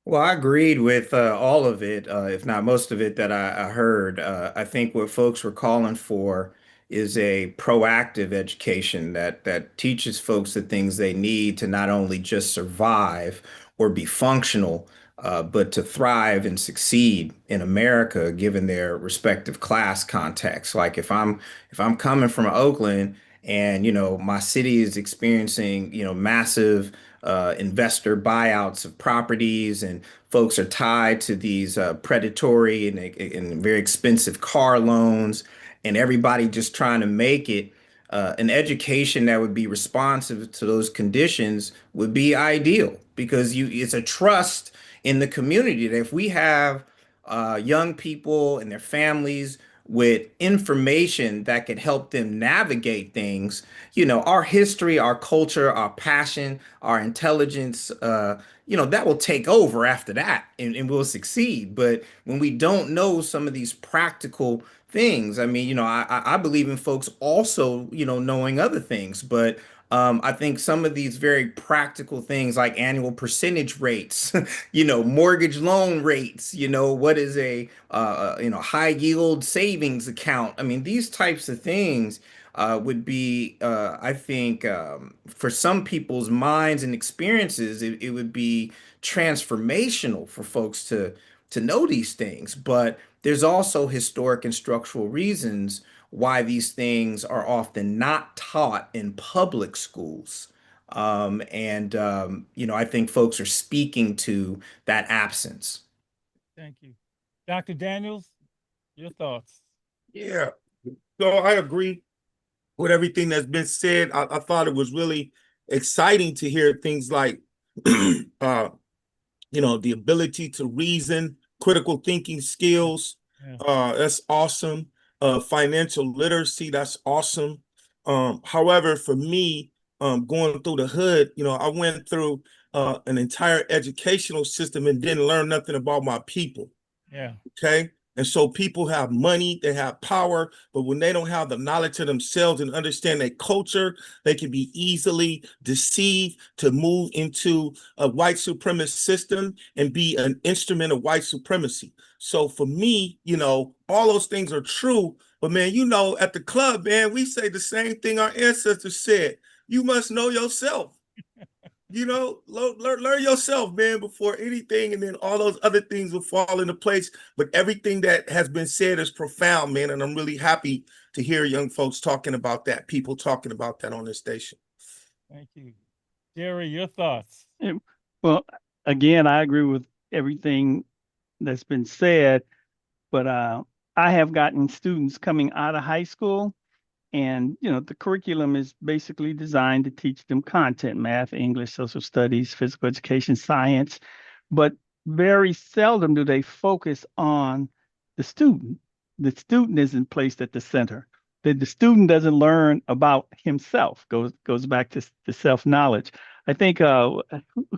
Well, I agreed with all of it, if not most of it that I heard. I think what folks were calling for is a proactive education that teaches folks the things they need to not only just survive or be functional, but to thrive and succeed in America, given their respective class context. Like if I'm coming from Oakland and my city is experiencing massive investor buyouts of properties, and folks are tied to these predatory and very expensive car loans, and everybody just trying to make it. An education that would be responsive to those conditions would be ideal, because it's a trust in the community that if we have young people and their families with information that could help them navigate things, our history, our culture, our passion, our intelligence, that will take over after that, and we'll succeed. But when we don't know some of these practical things, I mean, I believe in folks also, knowing other things, but I think some of these very practical things like annual percentage rates, mortgage loan rates, what is a high yield savings account? I mean, these types of things would be, I think, for some people's minds and experiences, it would be transformational for folks to know these things. But there's also historic and structural reasons why these things are often not taught in public schools. I think folks are speaking to that absence. Thank you. Dr. Daniels, your thoughts? Yeah. So I agree with everything that's been said. I thought it was really exciting to hear things like, the ability to reason, critical thinking skills. Yeah. That's awesome. Financial literacy, that's awesome. However, for me, going through the hood, I went through an entire educational system and didn't learn nothing about my people. Yeah. Okay. And so people have money, they have power, but when they don't have the knowledge of themselves and understand their culture, they can be easily deceived to move into a white supremacist system and be an instrument of white supremacy. So for me, all those things are true, but man, at the club, man, we say the same thing our ancestors said. You must know yourself. Learn yourself, man, before anything, and then all those other things will fall into place. But everything that has been said is profound, man, and I'm really happy to hear young folks talking about that, people talking about that on this station. Thank you. Jerry, your thoughts? Well, again, I agree with everything that's been said, but I have gotten students coming out of high school, and the curriculum is basically designed to teach them content: math, English, social studies, physical education, science, but very seldom do they focus on the student. The student isn't placed at the center. the student doesn't learn about himself. Goes back to the self-knowledge. I think who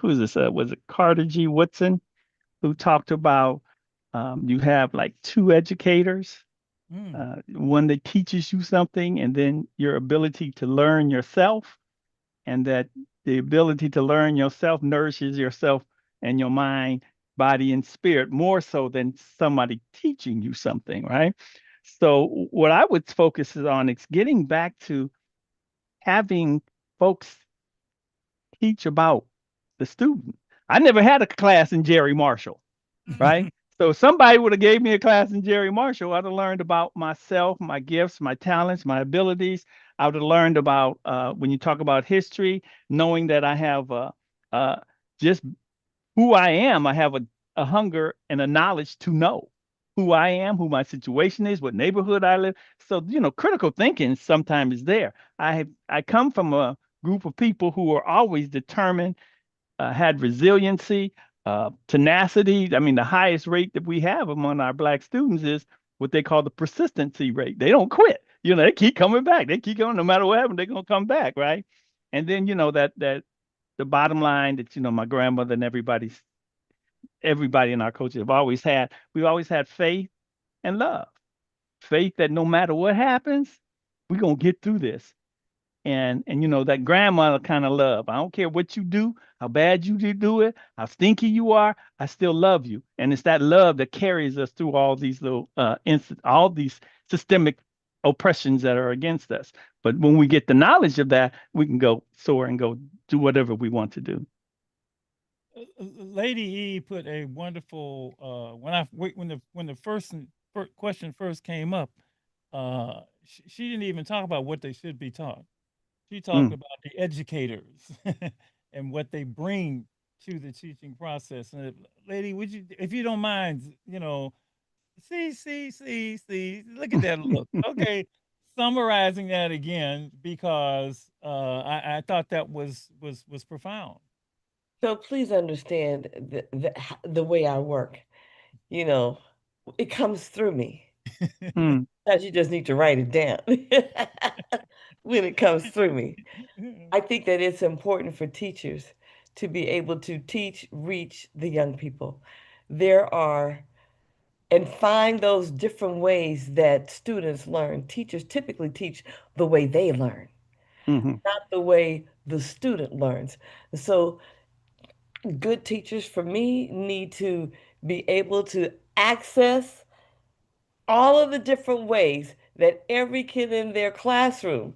is this? Was it Carter G. Woodson who talked about you have like two educators, one that teaches you something, and then your ability to learn yourself, and that the ability to learn yourself nourishes yourself and your mind, body, and spirit more so than somebody teaching you something, right? So what I would focus on is getting back to having folks teach about the student. I never had a class in Jerry Marshall, right? So if somebody would have gave me a class in Jerry Marshall, I'd have learned about myself, my gifts, my talents, my abilities. I would have learned about when you talk about history, knowing that I have just who I am. I have a hunger and a knowledge to know who I am, who my situation is, what neighborhood I live. So, critical thinking sometimes is there. I come from a group of people who are always determined, had resiliency, tenacity. I mean, the highest rate that we have among our Black students is what they call the persistency rate. They don't quit. They keep coming back. They keep going no matter what happens. They're gonna come back, right? And then that the bottom line that my grandmother and everybody in our culture have always had. We've always had faith and love. Faith that no matter what happens, we're gonna get through this. And that grandmother kind of love. I don't care what you do, how bad you do it, how stinky you are, I still love you. And it's that love that carries us through all these little all these systemic oppressions that are against us. But when we get the knowledge of that, we can go soar and go do whatever we want to do. Lady E put a wonderful when the first question first came up, she didn't even talk about what they should be taught. She talked about the educators and what they bring to the teaching process. And lady, would you, if you don't mind, see, look at that look. Okay, summarizing that again because I thought that was profound. So please understand the way I work. It comes through me. That you just need to write it down when it comes through me. I think that it's important for teachers to be able to reach the young people. And find those different ways that students learn. Teachers typically teach the way they learn, not the way the student learns. So good teachers for me need to be able to access all of the different ways that every kid in their classroom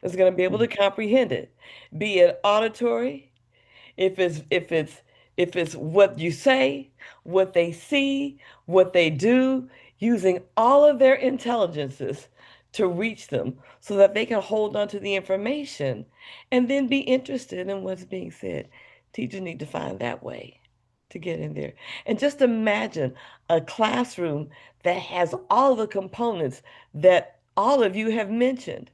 is going to be able to comprehend it, be it auditory, if it's what you say, what they see, what they do, using all of their intelligences to reach them so that they can hold on to the information and then be interested in what's being said. Teachers need to find that way to get in there. And just imagine a classroom that has all the components that all of you have mentioned,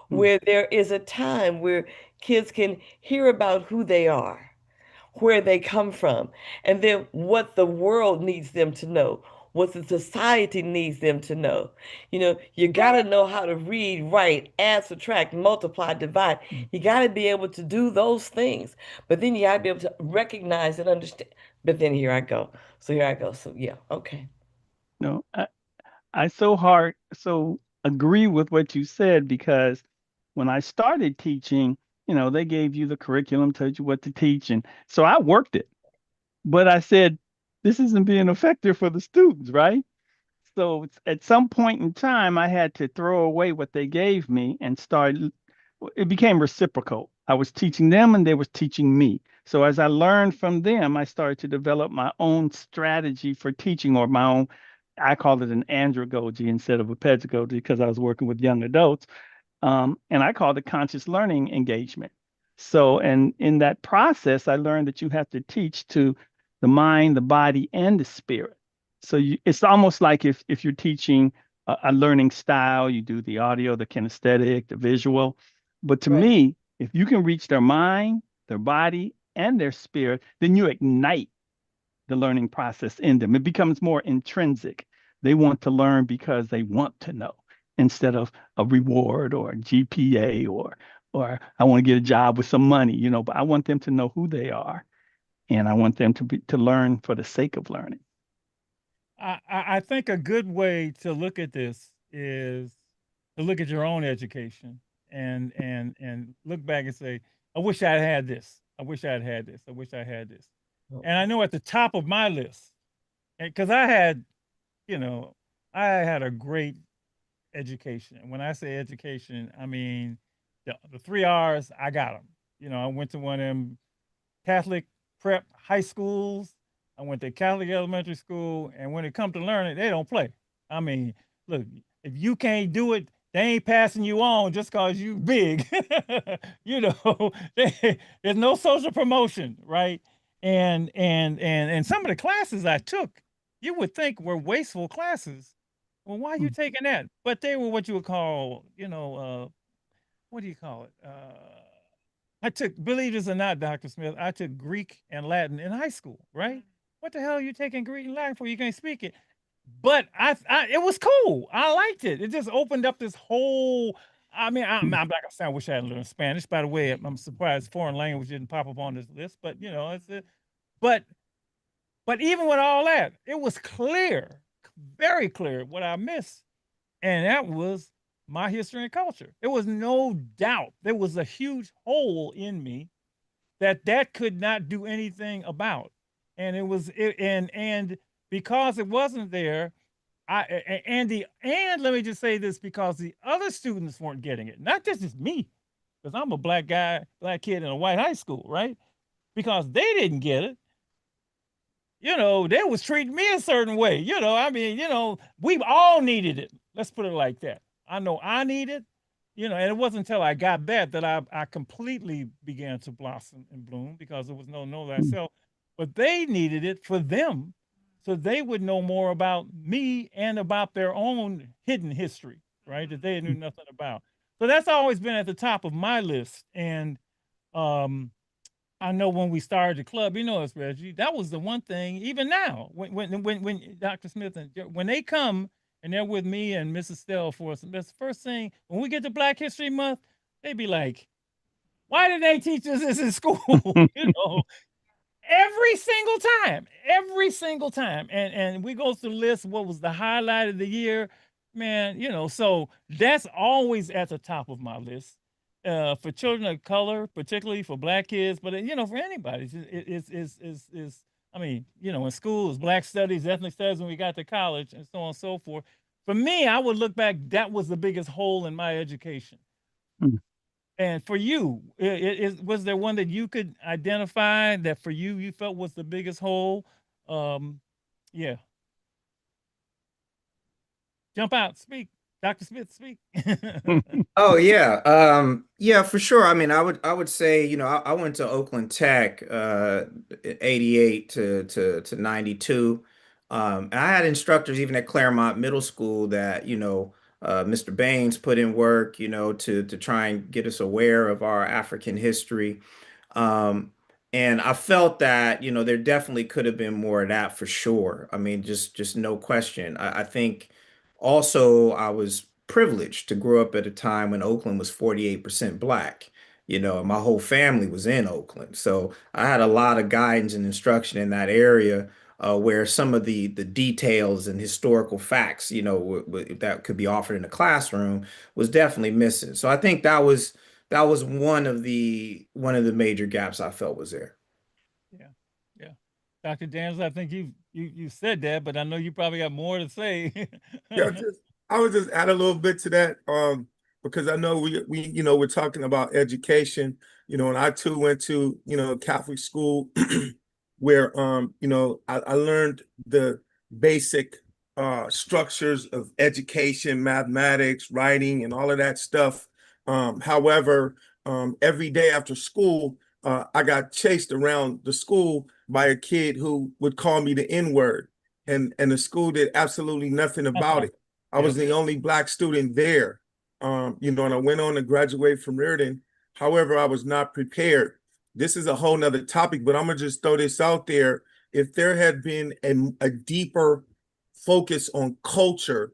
where there is a time where kids can hear about who they are, where they come from, and then what the world needs them to know, what the society needs them to know. You got to know how to read, write, add, subtract, multiply, divide. You got to be able to do those things, but then you got to be able to recognize and understand. But then here I go. So yeah, okay. No, I so agree with what you said, because when I started teaching, they gave you the curriculum, told you what to teach. And so I worked it, but I said, this isn't being effective for the students, right? So at some point in time, I had to throw away what they gave me and it became reciprocal. I was teaching them and they were teaching me. So as I learned from them, I started to develop my own strategy for teaching, or my own, I call it an andragogy instead of a pedagogy, because I was working with young adults. And I call it conscious learning engagement. So, and in that process, I learned that you have to teach to the mind, the body, and the spirit. So it's almost like if you're teaching a learning style, you do the audio, the kinesthetic, the visual. But to me, if you can reach their mind, their body, and their spirit, then you ignite the learning process in them. It becomes more intrinsic. They want to learn because they want to know. instead of a reward or a GPA or I want to get a job with some money, you know, but I want them to know who they are, and I want them to learn for the sake of learning. I think a good way to look at this is to look at your own education and look back and say, I wish I had this. I wish I had this. I wish I had this. And I know at the top of my list, because I had, you know, I had a great education. And when I say education, I mean the 3 R's, I got them. You know, I went to one of them Catholic prep high schools. I went to Catholic elementary school, and when it comes to learning, they don't play. I mean, look, if you can't do it, they ain't passing you on just cause you big. You know, there's no social promotion, right? And some of the classes I took, you would think were wasteful classes. Well, why are you taking that? But they were what you would call, you know, what do you call it? I took, believe this or not, Dr. Smith, I took Greek and Latin in high school, right? What the hell are you taking Greek and Latin for? You can't speak it. But it was cool. I liked it. It just opened up this whole. I mean, I'm not gonna say I wish I had learned Spanish. By the way, I'm surprised foreign language didn't pop up on this list. But you know, but even with all that, it was clear, very clear what I missed, and that was my history and culture. There was no doubt there was a huge hole in me that could not do anything about, and and because it wasn't there, and let me just say this, because the other students weren't getting it, not just me, because I'm a black kid in a white high school, right? Because they didn't get it. You know, they was treating me a certain way. You know, I mean, you know, we all needed it. Let's put it like that. I know I need it, you know, and it wasn't until I got that I completely began to blossom and bloom, because there was no know thyself. But they needed it for them, so they would know more about me and about their own hidden history, right? That they knew nothing about. So that's always been at the top of my list. And I know when we started the club, you know, it's Reggie, that was the one thing. Even now, when Dr. Smith when they come and they're with me and Mrs. Stell for us, that's the first thing when we get to Black History Month, they be like, "Why did they teach us this in school?" You know, every single time. And we go through the list. What was the highlight of the year, man? You know, so that's always at the top of my list. For children of color, particularly for Black kids, but you know, for anybody, is I mean, you know, in schools, Black studies, ethnic studies, when we got to college, and so on and so forth. For me, I would look back, that was the biggest hole in my education. And for you, was there one that you could identify that for you felt was the biggest hole? Yeah. Jump out, speak. Dr. Smith, speak. Oh yeah. Yeah, for sure. I mean, I would say, you know, I went to Oakland Tech 88 to 92. And I had instructors even at Claremont Middle School that, you know, Mr. Baines put in work, you know, to try and get us aware of our African history. And I felt that, you know, there definitely could have been more of that for sure. I mean, just no question. I think also I was privileged to grow up at a time when Oakland was 48% Black, you know, and my whole family was in Oakland. So I had a lot of guidance and instruction in that area, where some of the details and historical facts, you know, that could be offered in a classroom was definitely missing. So I think that was one of the major gaps I felt was there. Yeah. Dr. Daniels, I think you said that, but I know you probably got more to say. Yeah, I would just add a little bit to that, because I know we you know, we're talking about education, you know, and I too went to, you know, a Catholic school where you know, I learned the basic structures of education, mathematics, writing, and all of that stuff. However, every day after school, I got chased around the school by a kid who would call me the N-word, and the school did absolutely nothing about it. I was the only Black student there, you know, and I went on to graduate from Riordan. However, I was not prepared. This is a whole nother topic, but I'm gonna just throw this out there. If there had been a deeper focus on culture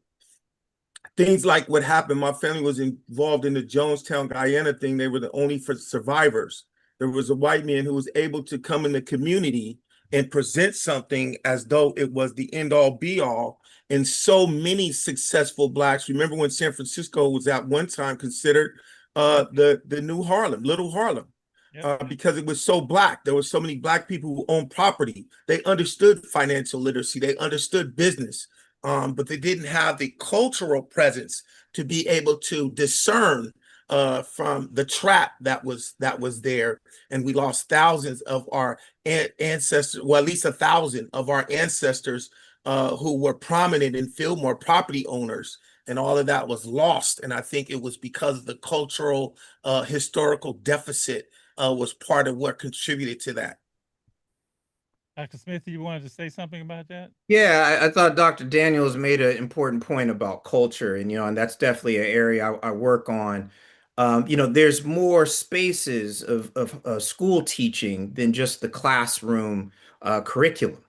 things like what happened. My family was involved in the Jonestown, Guyana thing. They were the only for survivors. There was a white man who was able to come in the community and present something as though it was the end all be all. And so many successful Blacks. Remember when San Francisco was at one time considered the new Harlem, Little Harlem, because it was so Black. There were so many Black people who owned property. They understood financial literacy. They understood business. But they didn't have the cultural presence to be able to discern from the trap that was there, and we lost thousands of our ancestors, well, at least 1,000 of our ancestors who were prominent in Fillmore property owners, and all of that was lost. And I think it was because the cultural historical deficit was part of what contributed to that. Dr. Smith, you wanted to say something about that? Yeah, I thought Dr. Daniels made an important point about culture, and and that's definitely an area I work on. There's more spaces of school teaching than just the classroom curriculum,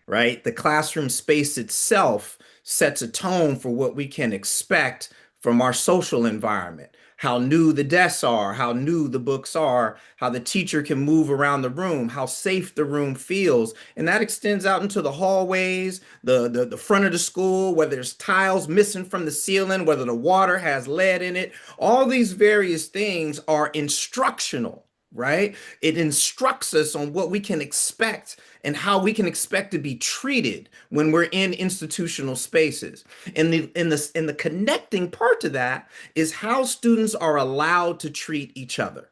right? The classroom space itself sets a tone for what we can expect from our social environment. How new the desks are, how new the books are, how the teacher can move around the room, how safe the room feels. And that extends out into the hallways, the front of the school, whether there's tiles missing from the ceiling, whether the water has lead in it. All these various things are instructional, right? It instructs us on what we can expect and how we can expect to be treated when we're in institutional spaces. And the connecting part to that is how students are allowed to treat each other.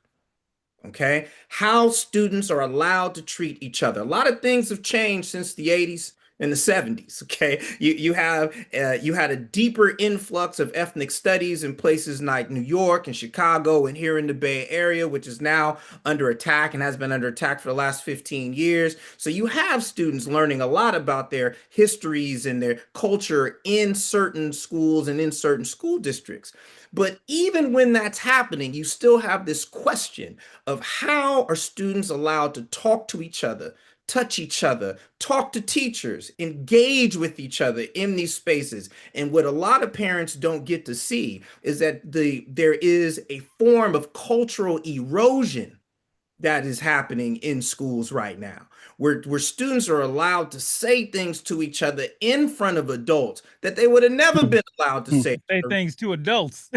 Okay? How students are allowed to treat each other. A lot of things have changed since the 80s and the 70s. Okay, you had a deeper influx of ethnic studies in places like New York and Chicago and here in the Bay Area, which is now under attack and has been under attack for the last 15 years. So you have students learning a lot about their histories and their culture in certain schools and in certain school districts. But even when that's happening, you still have this question of how are students allowed to talk to each other, touch each other, talk to teachers, engage with each other in these spaces. And what a lot of parents don't get to see is that there is a form of cultural erosion that is happening in schools right now, where students are allowed to say things to each other in front of adults that they would have never been allowed to say. Say things to adults.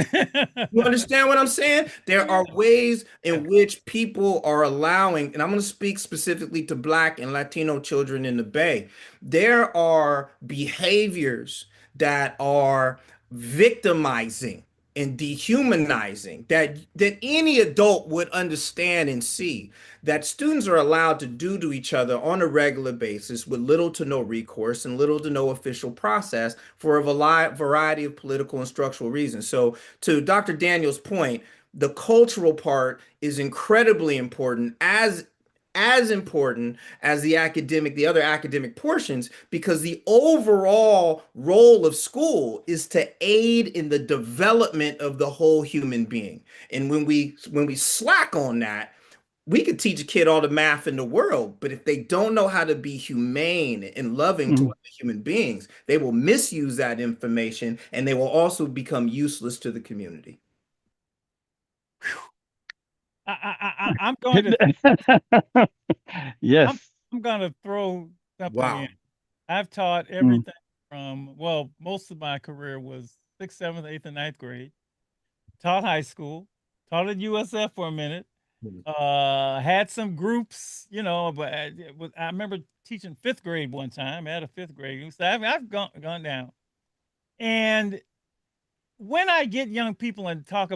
You understand what I'm saying? There are ways in which people are allowing, and I'm going to speak specifically to Black and Latino children in the Bay. There are behaviors that are victimizing and dehumanizing that any adult would understand and see, that students are allowed to do to each other on a regular basis with little to no recourse and little to no official process for a variety of political and structural reasons. So to Dr. Daniels' point, the cultural part is incredibly important, as important as the other academic portions, because the overall role of school is to aid in the development of the whole human being. And when we slack on that, we could teach a kid all the math in the world, but if they don't know how to be humane and loving to other human beings, they will misuse that information and they will also become useless to the community. I'm going to yes. I'm going to throw something Wow. in. I've taught everything from, well, most of my career was 6th, 7th, 8th, and 9th grade. Taught high school, taught at USF for a minute. Had some groups, but I remember teaching 5th grade one time. I had a 5th grade. So I've gone down. And when I get young people and tell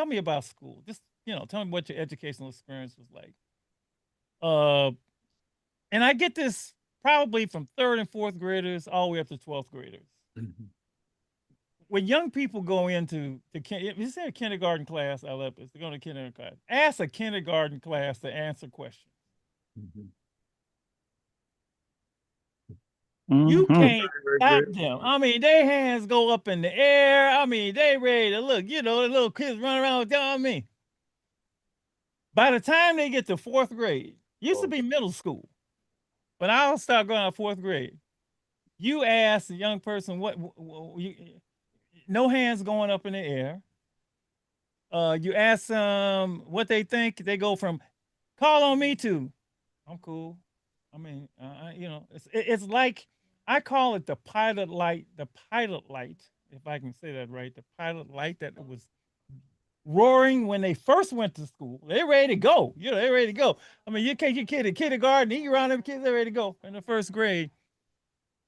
me about school, just tell me what your educational experience was like. And I get this probably from 3rd and 4th graders all the way up to 12th graders. When young people go into if you say a kindergarten class, they're going to kindergarten class. Ask a kindergarten class to answer questions. You can't stop them. I mean, their hands go up in the air. I mean, they ready to look. The little kids run around telling me. By the time they get to 4th grade, used to be middle school, but I'll start going to 4th grade. You ask a young person no hands going up in the air. You ask them what they think, they go from call on me to I'm cool. I mean, it's like I call it the pilot light, if I can say that right, the pilot light that was roaring when they first went to school. They're ready to go. They're ready to go. I mean, you take your kid to kindergarten, you around them kids, they're ready to go in the first grade.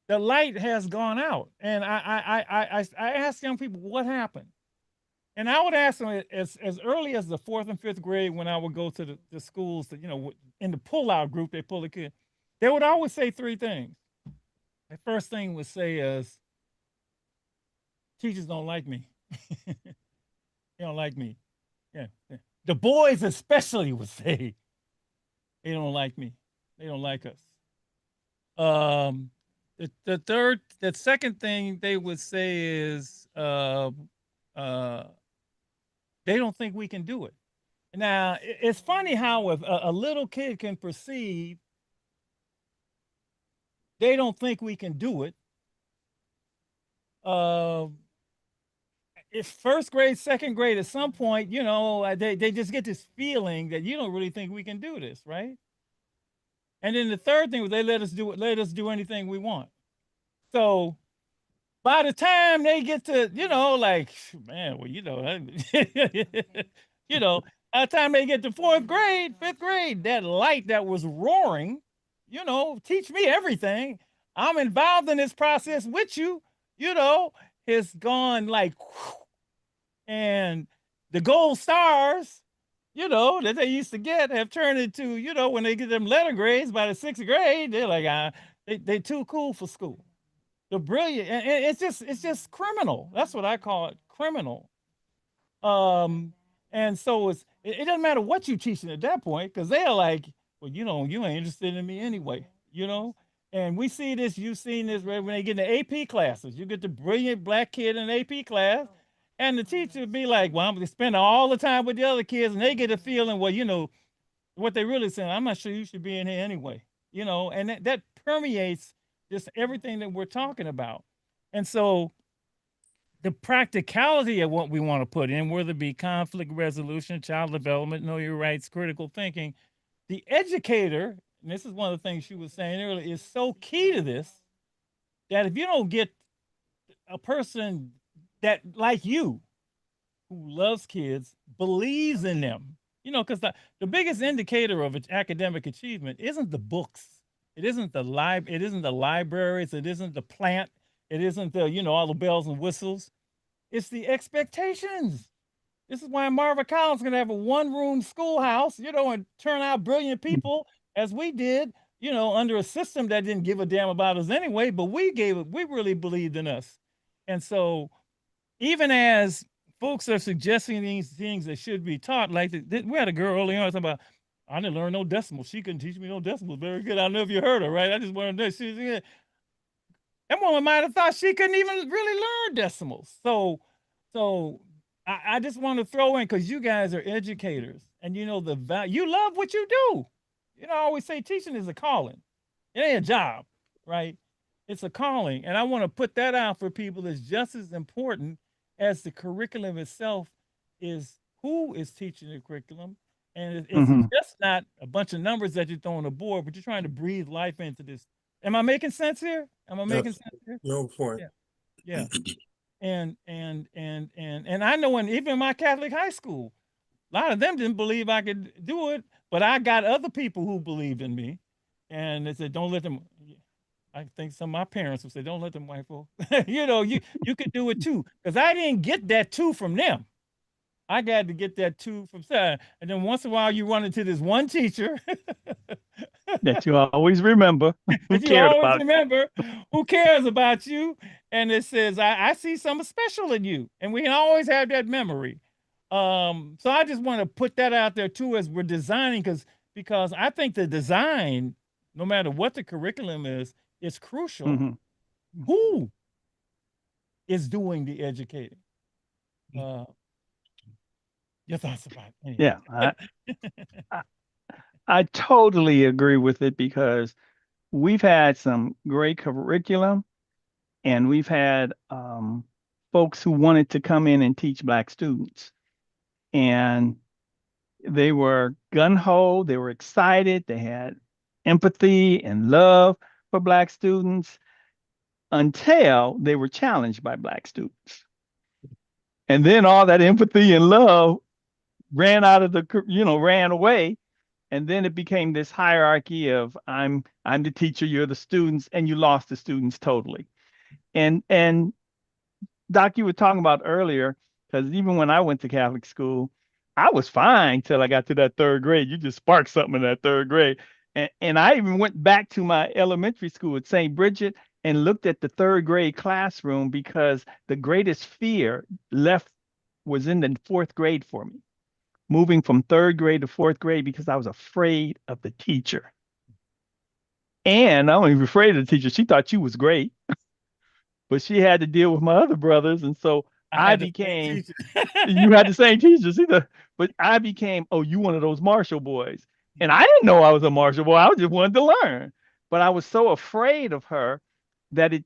The light has gone out, and I ask young people what happened, and I would ask them as early as the 4th and 5th grade when I would go to the schools that in the pull-out group they pull a kid. They would always say 3 things. The first thing would say is, teachers don't like me. They don't like me. Yeah. The boys especially would say, they don't like me. They don't like us. The second thing they would say is, they don't think we can do it. Now, it's funny how if a little kid can perceive they don't think we can do it. If first grade, second grade, at some point, they just get this feeling that you don't really think we can do this, right? And then the third thing was they let us do anything we want. So by the time they get to, man, well, by the time they get to 4th grade, 5th grade, that light that was roaring, teach me everything. I'm involved in this process with you, has gone like, and the gold stars, that they used to get have turned into, when they get them letter grades by the 6th grade, they're like, they too cool for school. The brilliant, and it's just criminal. That's what I call it, criminal. And so it doesn't matter what you teaching at that point, because they're like, well, you ain't interested in me anyway, And we see this, you've seen this right when they get in the AP classes. You get the brilliant black kid in an AP class, and the teacher would be like, well, I'm going to spend all the time with the other kids, and they get a feeling, well, what they really saying, I'm not sure you should be in here anyway, and that permeates just everything that we're talking about. And so the practicality of what we want to put in, whether it be conflict resolution, child development, know your rights, critical thinking, the educator, and this is one of the things she was saying earlier, is so key to this, that if you don't get a person that, like you, who loves kids, believes in them, because the biggest indicator of academic achievement isn't the books. It isn't the libraries. It isn't the plant. It isn't the, all the bells and whistles. It's the expectations. This is why Marva Collins is going to have a 1-room schoolhouse, and turn out brilliant people as we did, under a system that didn't give a damn about us anyway, but we really believed in us. And so even as folks are suggesting these things that should be taught, like we had a girl early on talking about, I didn't learn no decimals. She couldn't teach me no decimals. Very good. I don't know if you heard her, right? I just wanted to know. That woman might have thought she couldn't even really learn decimals. So I just want to throw in, because you guys are educators, and the value. You love what you do. I always say teaching is a calling. It ain't a job, right? It's a calling. And I want to put that out for people that's just as important as the curriculum itself is who is teaching the curriculum. And it's just not a bunch of numbers that you throw on the board, but you're trying to breathe life into this. Am I making sense here? Am I making sense here? No point. Yeah. And I know even in my Catholic high school, a lot of them didn't believe I could do it, but I got other people who believed in me, and they said, don't let them. I think some of my parents would say, don't let them white folk. You could do it too, because I didn't get that too from them. I got to get that too from Sarah. And then once in a while, you run into this one teacher that you always remember, who cares about you, and it says, I see something special in you, and we can always have that memory. So I just want to put that out there too, as we're designing, because I think the design, no matter what the curriculum is crucial. Who is doing the educating? Your thoughts about it? Yeah, I totally agree with it, because we've had some great curriculum, and we've had some folks who wanted to come in and teach Black students. And they were gung-ho, they were excited, they had empathy and love for Black students until they were challenged by Black students. And then all that empathy and love ran out of the, ran away. And then it became this hierarchy of I'm the teacher, you're the students, and you lost the students totally. And Doc, you were talking about earlier, because even when I went to Catholic school, I was fine till I got to that third grade. You just sparked something in that third grade. And I even went back to my elementary school at St. Bridget and looked at the third grade classroom because the greatest fear was in the fourth grade for me. Moving from third grade to fourth grade because I was afraid of the teacher. And I wasn't even afraid of the teacher. She thought she was great, but she had to deal with my other brothers. And so I became, you had the same teachers either, but I became, oh, you one of those Marshall boys. And I didn't know I was a Marshall boy. I just wanted to learn. But I was so afraid of her that it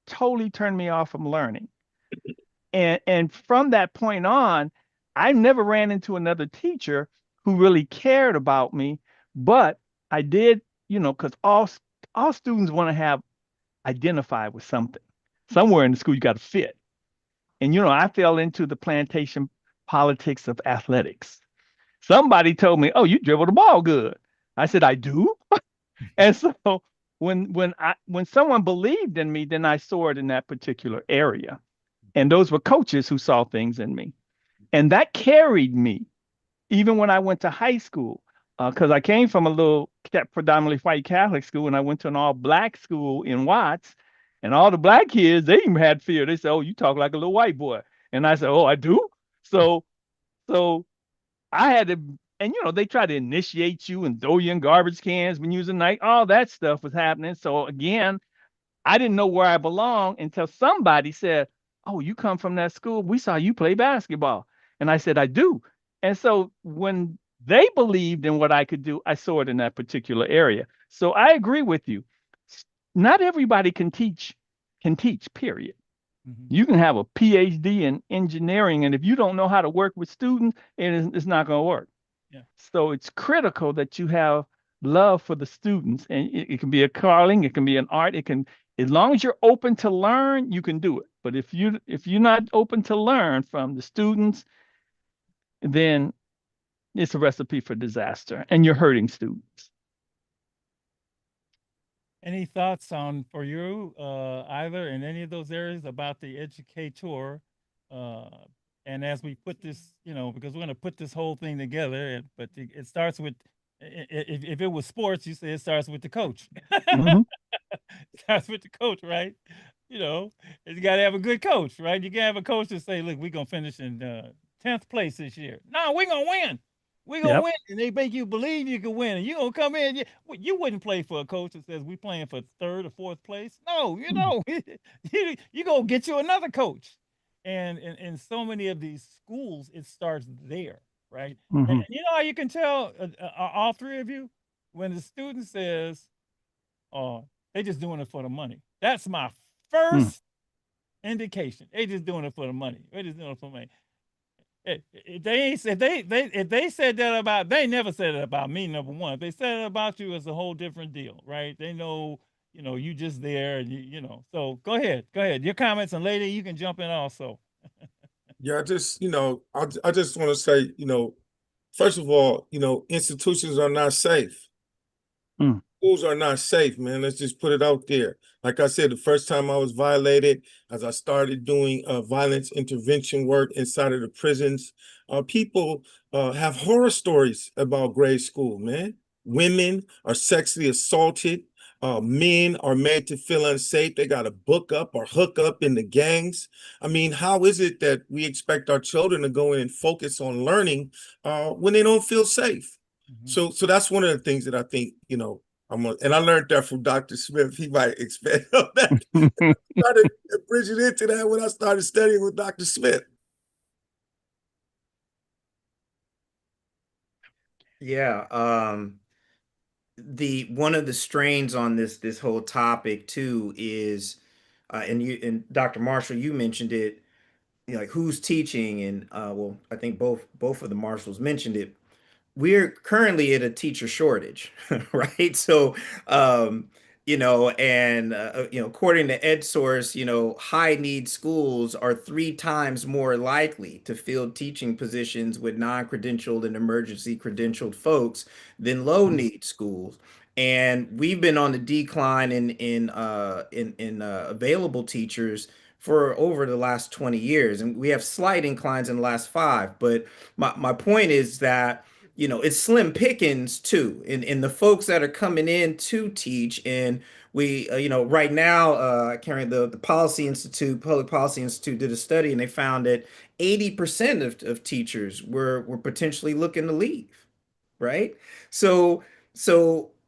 totally turned me off from learning. And from that point on, I never ran into another teacher who really cared about me, but I did, because all students want to identify with something. Somewhere in the school, you got to fit. And, I fell into the plantation politics of athletics. Somebody told me, oh, you dribble the ball good. I said, I do. And so when someone believed in me, then I soared in that particular area. And those were coaches who saw things in me. And that carried me even when I went to high school, because I came from a little predominantly white Catholic school, and I went to an all-Black school in Watts. And all the Black kids, they even had fear. They said, oh, you talk like a little white boy. And I said, oh, I do? So I had to, and they try to initiate you and throw you in garbage cans when you was a night. All that stuff was happening. So again, I didn't know where I belonged until somebody said, oh, you come from that school. We saw you play basketball. And I said, I do. And so when they believed in what I could do, I soared in that particular area. So I agree with you. Not everybody can teach, period. Mm-hmm. You can have a PhD in engineering, and if you don't know how to work with students, it's not going to work. Yeah. So it's critical that you have love for the students, and it can be a calling, it can be an art, as long as you're open to learn, you can do it. But if you're not open to learn from the students, then it's a recipe for disaster, and you're hurting students. Any thoughts for you, either in any of those areas about the educator? And as we put this, because we're going to put this whole thing together, but it starts with, if it was sports, you say it starts with the coach. Mm-hmm. It starts with the coach, right? You got to have a good coach, right? You can have a coach that say, look, we're going to finish in 10th place this year. No, we're going to win. We're going to win. And they make you believe you can win. And you're going to come in. You wouldn't play for a coach that says we're playing for 3rd or 4th place. No, you're going to get you another coach. And in so many of these schools, it starts there, right? Mm-hmm. And you know how you can tell, all three of you, when the student says, oh, they're just doing it for the money. That's my first indication. They just doing it for the money. They're just doing it for money. If they said that about, they never said it about me, number one. If they said it about you, it's a whole different deal, right? They know, you just there, and so go ahead. Your comments, and lady, you can jump in also. Yeah, I just want to say, first of all, institutions are not safe. Schools are not safe, man. Let's just put it out there. Like I said, the first time I was violated, as I started doing violence intervention work inside of the prisons, people have horror stories about grade school, man. Women are sexually assaulted. Men are made to feel unsafe. They got to book up or hook up in the gangs. I mean, how is it that we expect our children to go in and focus on learning when they don't feel safe? Mm-hmm. So that's one of the things that I think, and I learned that from Dr. Smith. He might expand on that. I started bridging into that when I started studying with Dr. Smith. Yeah. One of the strains on this whole topic too is, and Dr. Marshall, you mentioned it, like who's teaching, and well, I think both of the marshals mentioned it. We're currently at a teacher shortage, right? So, according to EdSource, high need schools are 3 times more likely to fill teaching positions with non-credentialed and emergency credentialed folks than low need schools. And we've been on the decline in available teachers for over the last 20 years, and we have slight inclines in the last 5. But my point is that it's slim pickings too. And the folks that are coming in to teach, and we, right now, the Policy Institute, Public Policy Institute did a study, and they found that 80% of teachers were potentially looking to leave, right? So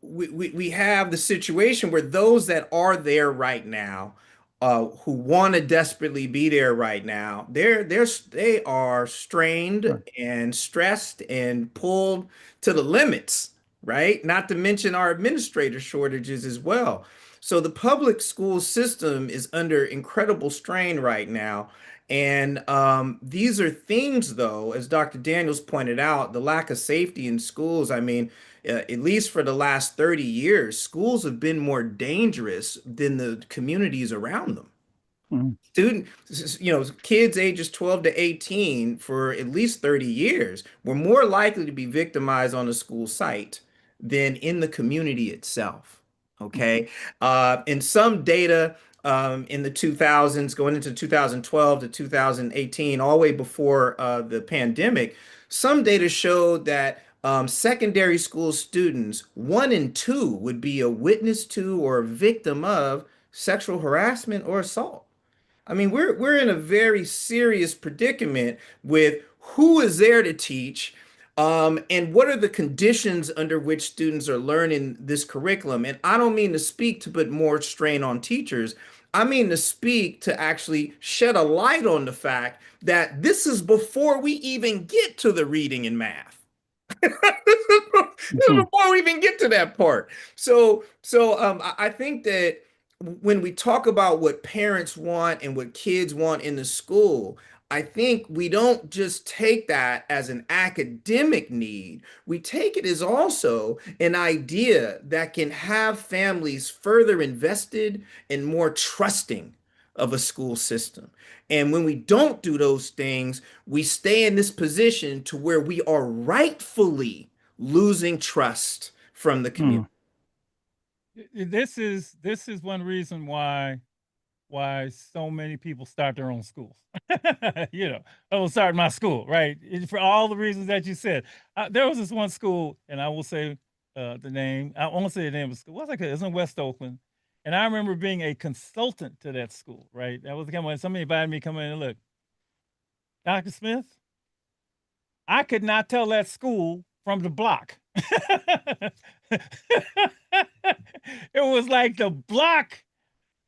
we have the situation where those that are there right now, who want to desperately be there right now, they are strained and stressed and pulled to the limits, right? Not to mention our administrator shortages as well. So the public school system is under incredible strain right now. And these are things, though, as Dr. Daniels pointed out, the lack of safety in schools. I mean, at least for the last 30 years, schools have been more dangerous than the communities around them. Kids ages 12 to 18 for at least 30 years were more likely to be victimized on a school site than in the community itself. Okay. In some data, in the 2000s, going into 2012 to 2018, all the way before the pandemic, some data showed that secondary school students, 1 in 2 would be a witness to or a victim of sexual harassment or assault. I mean, we're in a very serious predicament with who is there to teach, and what are the conditions under which students are learning this curriculum. And I don't mean to speak to put more strain on teachers. I mean to speak to actually shed a light on the fact that this is before we even get to the reading and math. Before we even get to that part. I think that when we talk about what parents want and what kids want in the school, I think we don't just take that as an academic need. We take it as also an idea that can have families further invested and more trusting of a school system. And when we don't do those things, we stay in this position to where we are rightfully losing trust from the community. This is one reason why so many people start their own schools. I will start my school, right? For all the reasons that you said. There was this one school, and I will say the name. I won't say the name of the school. It's in West Oakland. And I remember being a consultant to that school, right? That was when somebody invited me to come in and look. Dr. Smith, I could not tell that school from the block. It was like the block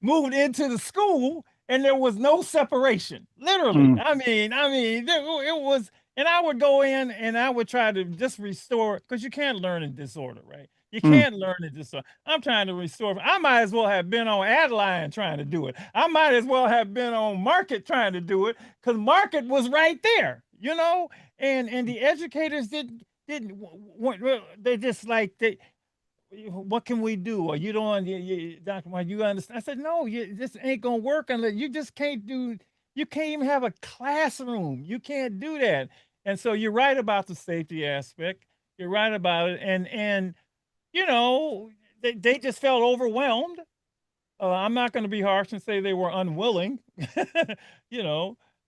moved into the school and there was no separation. Literally. I mean, it was, and I would go in and I would try to just restore, because you can't learn in disorder, right? You can't learn in disorder. I'm trying to restore. I might as well have been on Adeline trying to do it. I might as well have been on Market trying to do it, because Market was right there, and the educators didn't, they just like, what can we do? Or you don't, Dr. White, you understand? I said, no, this ain't gonna work unless you just can't even have a classroom. You can't do that. And so you're right about the safety aspect. You're right about it. And they just felt overwhelmed. I'm not going to be harsh and say they were unwilling,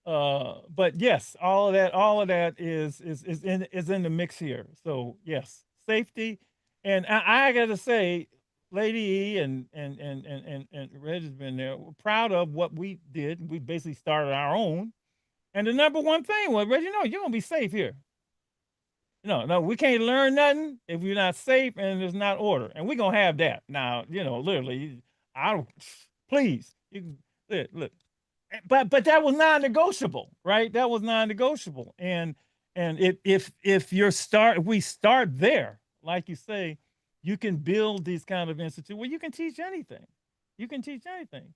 but yes, all of that is in the mix here. So yes, safety. And I got to say, Lady E and Reg has been there. We're proud of what we did. We basically started our own. And the number one thing was, Reg, you're gonna be safe here. No, we can't learn nothing if you're not safe and there's not order. And we're gonna have that. Now, literally, please, look. But that was non-negotiable, right? That was non-negotiable. And if we start there, like you say, you can build these kind of institutes where you can teach anything. You can teach anything.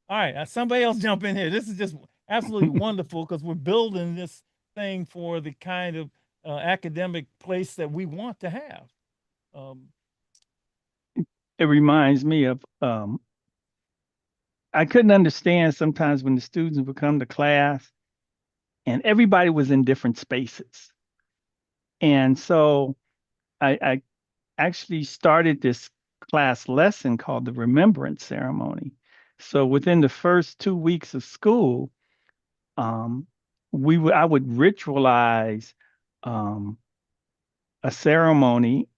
All right, somebody else jump in here. This is just absolutely wonderful because we're building this thing for the kind of academic place that we want to have. It reminds me of I couldn't understand sometimes when the students would come to class and everybody was in different spaces. And so I actually started this class lesson called the Remembrance Ceremony. So within the first 2 weeks of school, I would ritualize a ceremony,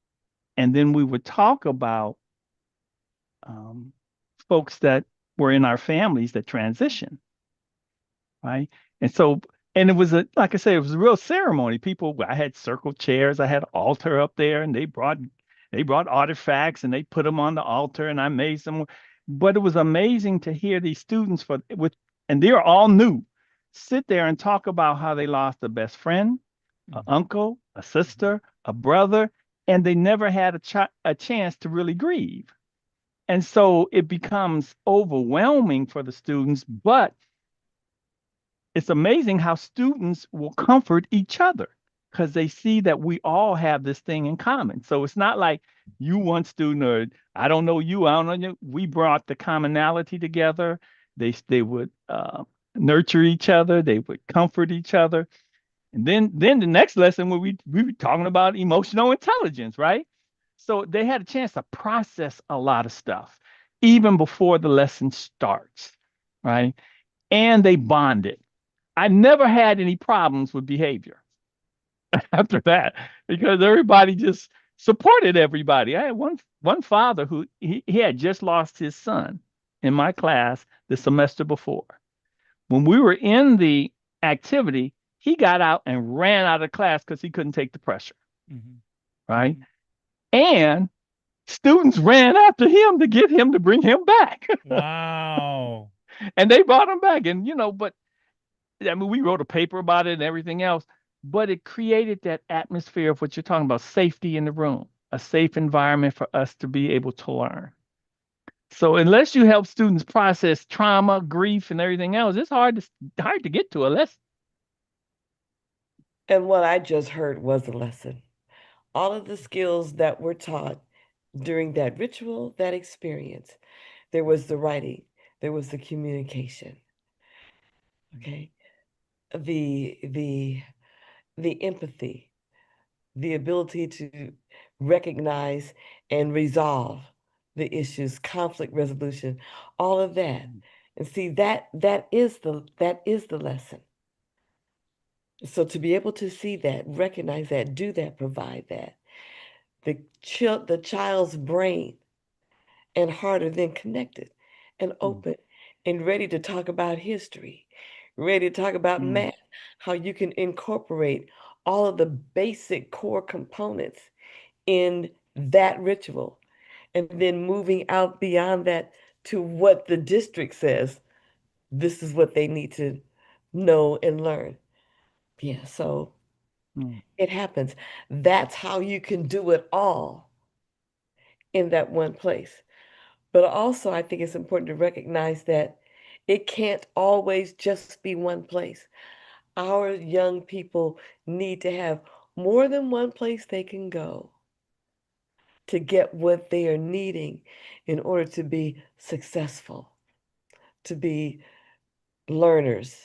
and then we would talk about folks that were in our families that transitioned, right? And so, and it was like I said, it was a real ceremony. I had circle chairs, I had altar up there, and they brought artifacts and they put them on the altar, and I made some. But it was amazing to hear these students and they're all new, sit there and talk about how they lost a best friend, an uncle, a sister, a brother, and they never had a chance to really grieve. And so it becomes overwhelming for the students, but it's amazing how students will comfort each other because they see that we all have this thing in common. So it's not like you one student or I don't know you, I don't know you. We brought the commonality together. They would nurture each other. They would comfort each other. And then the next lesson where we were talking about emotional intelligence, right? So they had a chance to process a lot of stuff even before the lesson starts, right? And they bonded. I never had any problems with behavior after that because everybody just supported everybody. I had one father who he had just lost his son in my class the semester before. When we were in the activity, he got out and ran out of class because he couldn't take the pressure, right? And students ran after him to get him to bring him back. Wow. And they brought him back. And, but I mean, we wrote a paper about it and everything else, but it created that atmosphere of what you're talking about, safety in the room, a safe environment for us to be able to learn. So unless you help students process trauma, grief, and everything else, it's hard to get to a lesson. And what I just heard was a lesson. All of the skills that were taught during that ritual, that experience, there was the writing, there was the communication, okay, the empathy, the ability to recognize and resolve the issues, conflict resolution, all of that. And see that is the lesson. So to be able to see that, recognize that, do that, provide that, the child's brain and heart are then connected and open and ready to talk about history, ready to talk about math, how you can incorporate all of the basic core components in that ritual, and then moving out beyond that to what the district says this is what they need to know and learn. Yeah, so it happens. That's how you can do it all in that one place. But also, I think it's important to recognize that it can't always just be one place. Our young people need to have more than one place they can go to get what they are needing in order to be successful, to be learners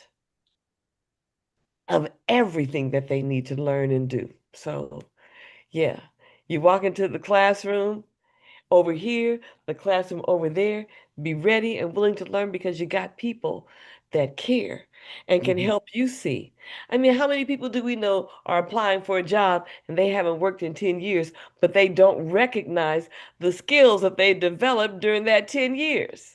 of everything that they need to learn and do. So, yeah, you walk into the classroom over here, the classroom over there, be ready and willing to learn because you got people that care and can help you see. I mean, how many people do we know are applying for a job and they haven't worked in 10 years, but they don't recognize the skills that they developed during that 10 years?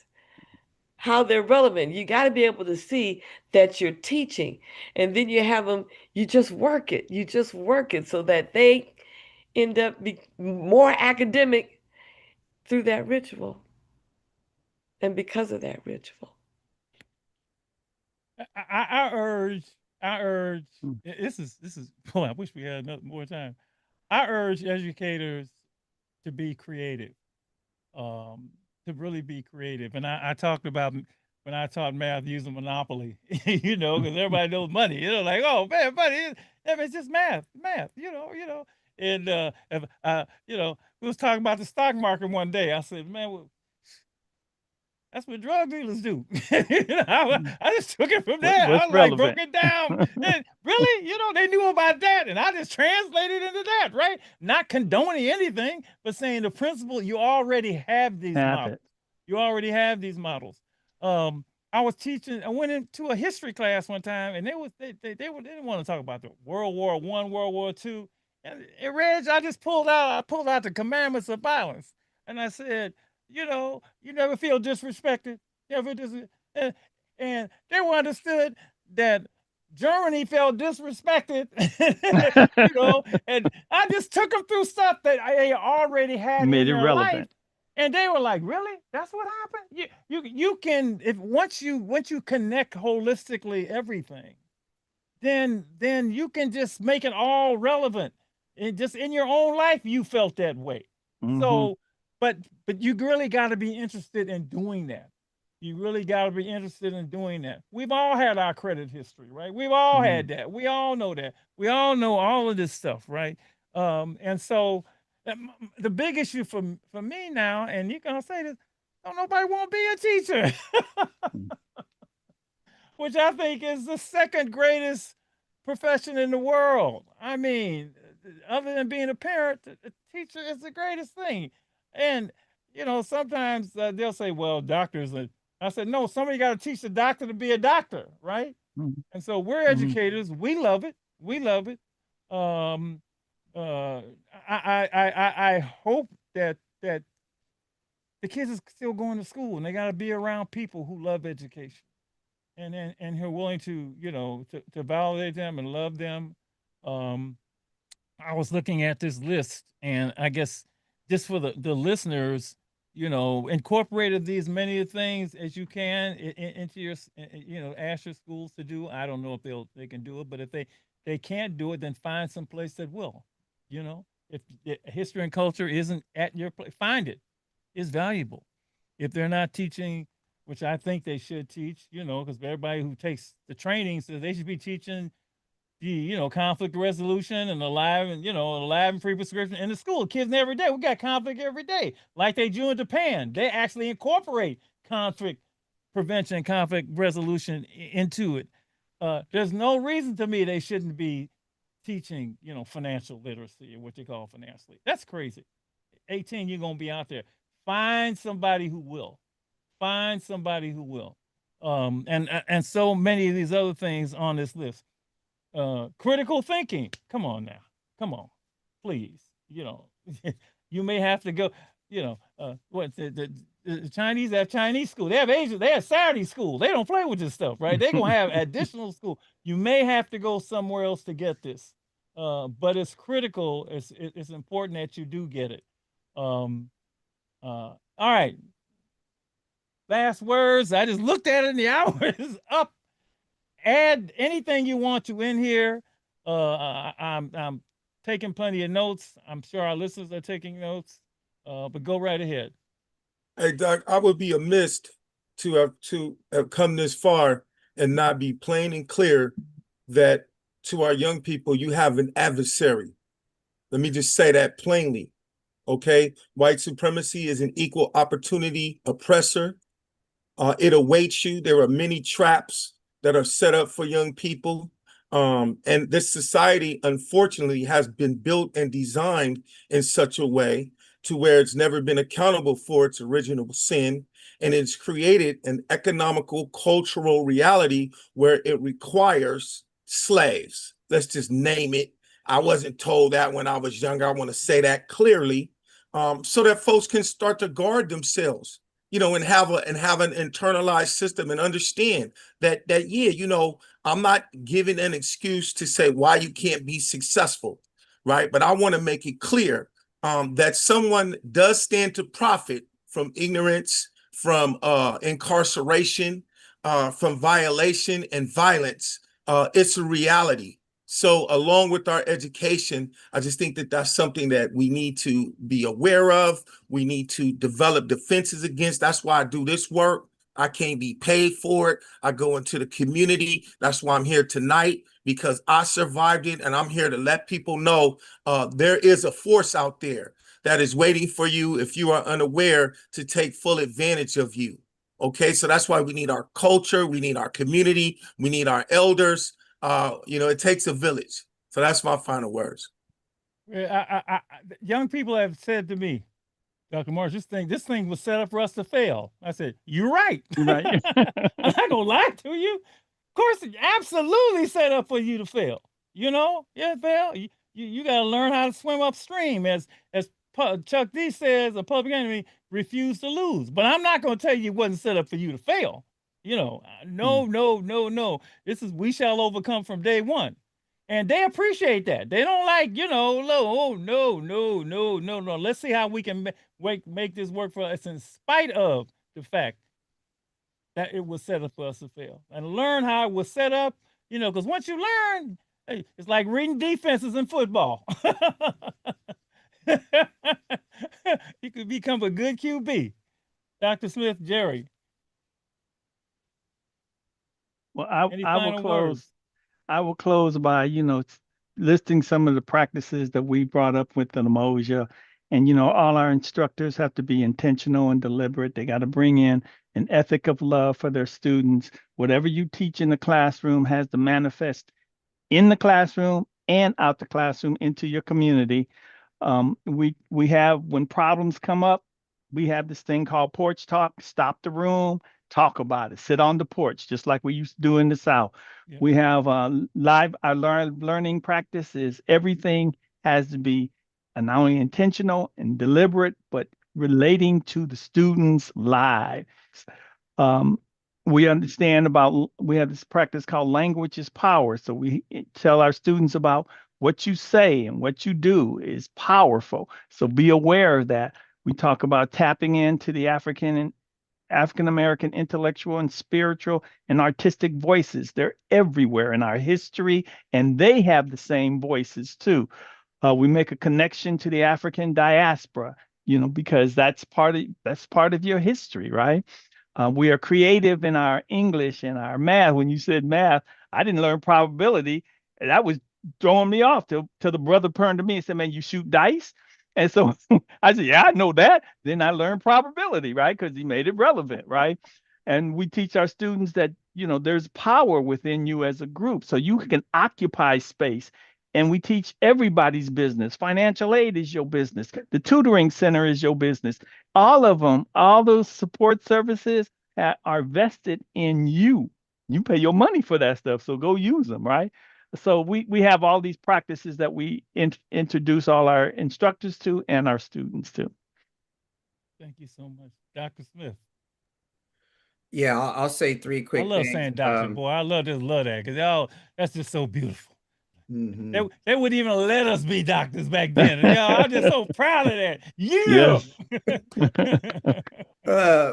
How they're relevant. You got to be able to see that you're teaching, and then you have them, you just work it. You just work it so that they end up be more academic through that ritual and because of that ritual. I urge, this is, boy, I wish we had more time. I urge educators to be creative, to really be creative. And I talked about when I taught math using Monopoly, you know, because everybody knows money. You know, like, oh man, money, it's just math, you know. And you know, we was talking about the stock market one day. I said, man, well, that's what drug dealers do. You know, I just took it from there. What's I was like, broke relevant? it down. And really, you know, they knew about that, and I just translated into that, right? Not condoning anything, but saying the principle. You already have these Have models. it. You already have these models. I was teaching. I went into a history class one time, and they didn't want to talk about the World War I, World War II. And Reg, I pulled out the commandments of violence, and I said, you know, you never feel disrespected. You ever and they were understood that Germany felt disrespected, you know, and I just took them through stuff that I already had Made in it their life. relevant. And they were like, "Really? That's what happened?" You can, if once you connect holistically everything, then you can just make it all relevant. And just in your own life, you felt that way. Mhm. So, but you really got to be interested in doing that. You really got to be interested in doing that. We've all had our credit history, right? We've all had that. We all know that. We all know all of this stuff, right? And so the big issue for me now, and you're gonna say this, don't nobody want to be a teacher, which I think is the second greatest profession in the world. I mean, other than being a parent, a teacher is the greatest thing. And you know, sometimes they'll say, "Well, doctors." I said, "No, somebody got to teach the doctor to be a doctor, right?" Mhm. And so we're educators. We love it. We love it. Um, I hope that the kids is still going to school and they got to be around people who love education and who are willing to, you know, to validate them and love them. Um, I was looking at this list, and I guess just for the listeners, you know, incorporated these many things as you can into your, you know, ask your schools to do. I don't know if they can do it, but if they can't do it, then find some place that will. You know, if history and culture isn't at your place, find it. It's valuable. If they're not teaching, which I think they should teach, you know, because everybody who takes the training says they should be teaching you know, conflict resolution and alive and free prescription in the school. Kids every day. We got conflict every day. Like they do in Japan. They actually incorporate conflict prevention and conflict resolution into it. There's no reason to me they shouldn't be teaching, you know, financial literacy or what you call financially. That's crazy. 18, you're gonna be out there. Find somebody who will. Find somebody who will. And so many of these other things on this list. Critical thinking. Come on now. Come on. Please. You know, you may have to go, you know, what the Chinese have Chinese school. They have Asian, they have Saturday school. They don't play with this stuff, right? They're gonna have additional school. You may have to go somewhere else to get this. But it's critical, it's important that you do get it. All right. Last words. I just looked at it and the hour is up. Add anything you want to in here. I'm taking plenty of notes. I'm sure our listeners are taking notes. But go right ahead. Hey, Doc, I would be amiss to have come this far and not be plain and clear that to our young people, you have an adversary. Let me just say that plainly. Okay, white supremacy is an equal opportunity oppressor. It awaits you. There are many traps that are set up for young people. And this society, unfortunately, has been built and designed in such a way to where it's never been accountable for its original sin. And it's created an economical, cultural reality where it requires slaves. Let's just name it. I wasn't told that when I was younger. I want to say that clearly, so that folks can start to guard themselves, you know, and have an internalized system and understand that yeah, you know, I'm not giving an excuse to say why you can't be successful, right? But I want to make it clear that someone does stand to profit from ignorance, from incarceration, from violation and violence. It's a reality. So along with our education, I just think that that's something that we need to be aware of. We need to develop defenses against. That's why I do this work, I can't be paid for it. I go into the community. That's why I'm here tonight, because I survived it, and I'm here to let people know there is a force out there that is waiting for you, if you are unaware, to take full advantage of you. Okay, so that's why we need our culture, we need our community, we need our elders. It takes a village. So that's my final words. Young people have said to me, Dr. Morris, this thing was set up for us to fail. I said, you're right. Right. I'm not gonna lie to you. Of course, it's absolutely set up for you to fail. Yeah, fail. You got to learn how to swim upstream, as Chuck D says. A public enemy refuse to lose. But I'm not gonna tell you it wasn't set up for you to fail. No. We shall overcome from day one. And they appreciate that. They don't like, oh, no. Let's see how we can make this work for us in spite of the fact that it was set up for us to fail. And learn how it was set up, because once you learn, hey, it's like reading defenses in football. You could become a good QB. Dr. Smith, Jerry. Well, I will final close. words? I will close by, listing some of the practices that we brought up with the Umoja. And, all our instructors have to be intentional and deliberate. They got to bring in an ethic of love for their students. Whatever you teach in the classroom has to manifest in the classroom and out the classroom into your community. We have, when problems come up, we have this thing called porch talk. Stop the room, talk about it, sit on the porch, just like we used to do in the South. Yeah. We have our learning practices. Everything has to be not only intentional and deliberate, but relating to the students' lives. We have this practice called language is power. So we tell our students about what you say and what you do is powerful. So be aware of that. We talk about tapping into the African-American intellectual and spiritual and artistic voices. They're everywhere in our history, and they have the same voices too. We make a connection to the African diaspora, because that's part of your history, right? We are creative in our English and our math. When you said math, I didn't learn probability. That was throwing me off till the brother turned to me and said, "Man, you shoot dice?" And so I said, "Yeah, I know that." Then I learned probability, right? Because he made it relevant, right? And we teach our students that, there's power within you as a group. So you can occupy space. And we teach everybody's business. Financial aid is your business. The tutoring center is your business. All of them, all those support services are vested in you. You pay your money for that stuff, so go use them, right? So we have all these practices that we introduce all our instructors to and our students to. Thank you so much. Dr. Smith. Yeah, I'll say three quick I love things. saying doctor, boy. I love that, because that's just so beautiful. Mhm. They wouldn't even let us be doctors back then. I'm just so proud of that. Yeah.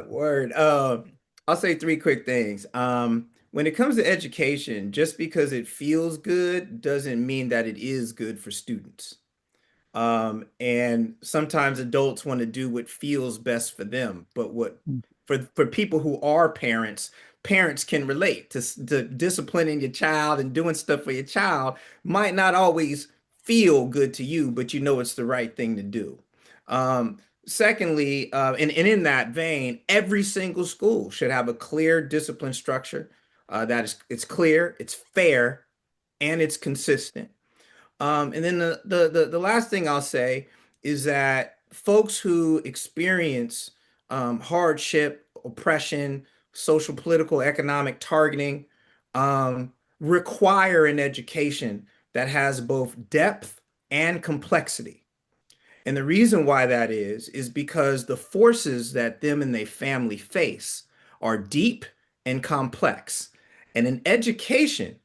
Word. I'll say three quick things. When it comes to education, just because it feels good doesn't mean that it is good for students. And sometimes adults want to do what feels best for them, but for people who are parents can relate to disciplining your child and doing stuff for your child might not always feel good to you, but it's the right thing to do. Secondly, and in that vein, every single school should have a clear discipline structure it's clear, it's fair, and it's consistent. And then the last thing I'll say is that folks who experience hardship, oppression, social, political, economic targeting require an education that has both depth and complexity. And the reason why that is because the forces that them and their family face are deep and complex. And an education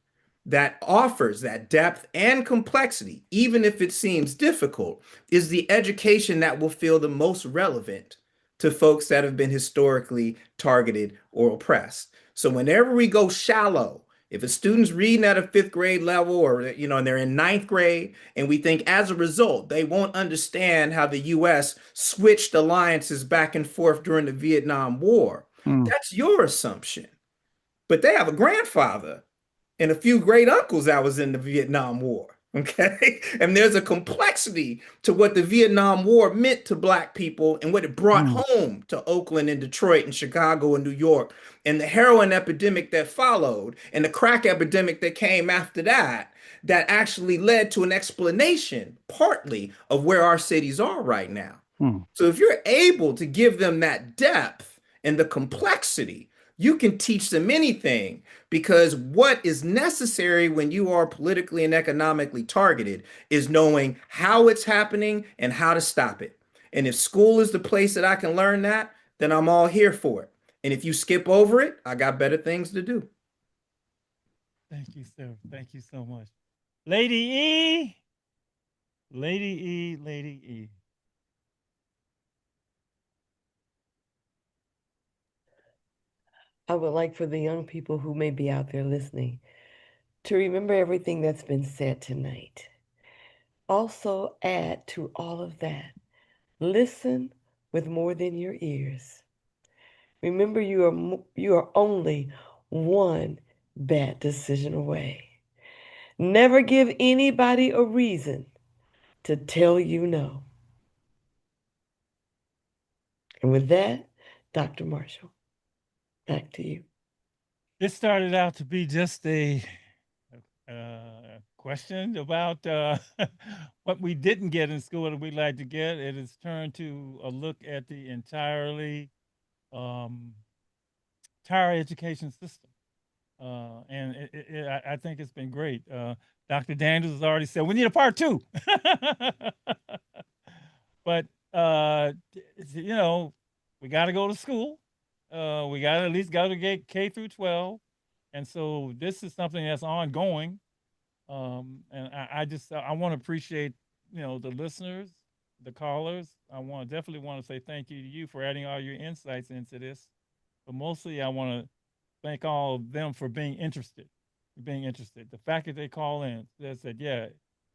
that offers that depth and complexity, even if it seems difficult, is the education that will feel the most relevant to folks that have been historically targeted or oppressed. So whenever we go shallow, if a student's reading at a 5th grade level or, and they're in 9th grade, and we think as a result, they won't understand how the US switched alliances back and forth during the Vietnam War, Mm. That's your assumption. But they have a grandfather and a few great uncles that was in the Vietnam War. Okay. And there's a complexity to what the Vietnam War meant to Black people and what it brought home to Oakland and Detroit and Chicago and New York, and the heroin epidemic that followed and the crack epidemic that came after that, that actually led to an explanation, partly, of where our cities are right now. So if you're able to give them that depth and the complexity, you can teach them anything, because what is necessary when you are politically and economically targeted is knowing how it's happening and how to stop it. And if school is the place that I can learn that, then I'm all here for it. And if you skip over it, I got better things to do. Thank you, sir. Thank you so much. Lady E. Lady E, Lady E. I would like for the young people who may be out there listening to remember everything that's been said tonight. Also, add to all of that, listen with more than your ears. Remember, you are only one bad decision away. Never give anybody a reason to tell you no. And with that, Dr. Marshall, back to you. This started out to be just a question about what we didn't get in school that we'd like to get. It has turned to a look at the entire education system. And I think it's been great. Dr. Daniels has already said, we need a part 2. But, you know, we got to go to school. We got to at least go to get K through 12. And so this is something that's ongoing. And I want to appreciate, you know, the listeners, the callers. I definitely want to say thank you to you for adding all your insights into this. But mostly I want to thank all of them for being interested. The fact that they call in, they said, yeah,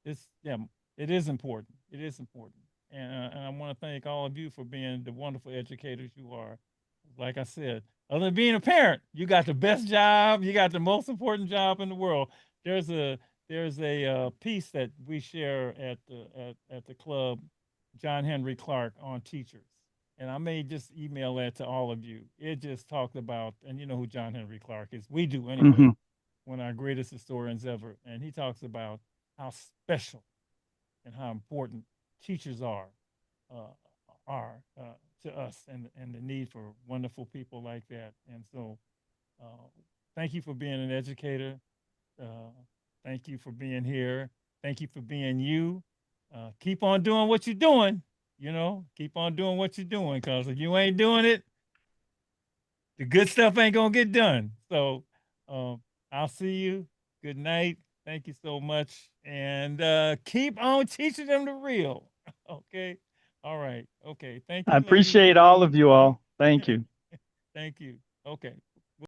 it is important. It is important. And I want to thank all of you for being the wonderful educators you are. Like I said, other than being a parent, you got the best job. You got the most important job in the world. There's a piece that we share at the club, John Henry Clark, on teachers. And I may just email that to all of you. It just talked about, and you know who John Henry Clark is. We do anyway, one of our greatest historians ever. And he talks about how special and how important teachers are to us, and the need for wonderful people like that. And so thank you for being an educator. Thank you for being here. Thank you for being you. Keep on doing what you're doing. You know, keep on doing what you're doing, because if you ain't doing it, the good stuff ain't going to get done. So I'll see you. Good night. Thank you so much. And keep on teaching them the real. Okay. All right. Okay. Thank you. I appreciate all of you all. Thank you. Thank you. Okay.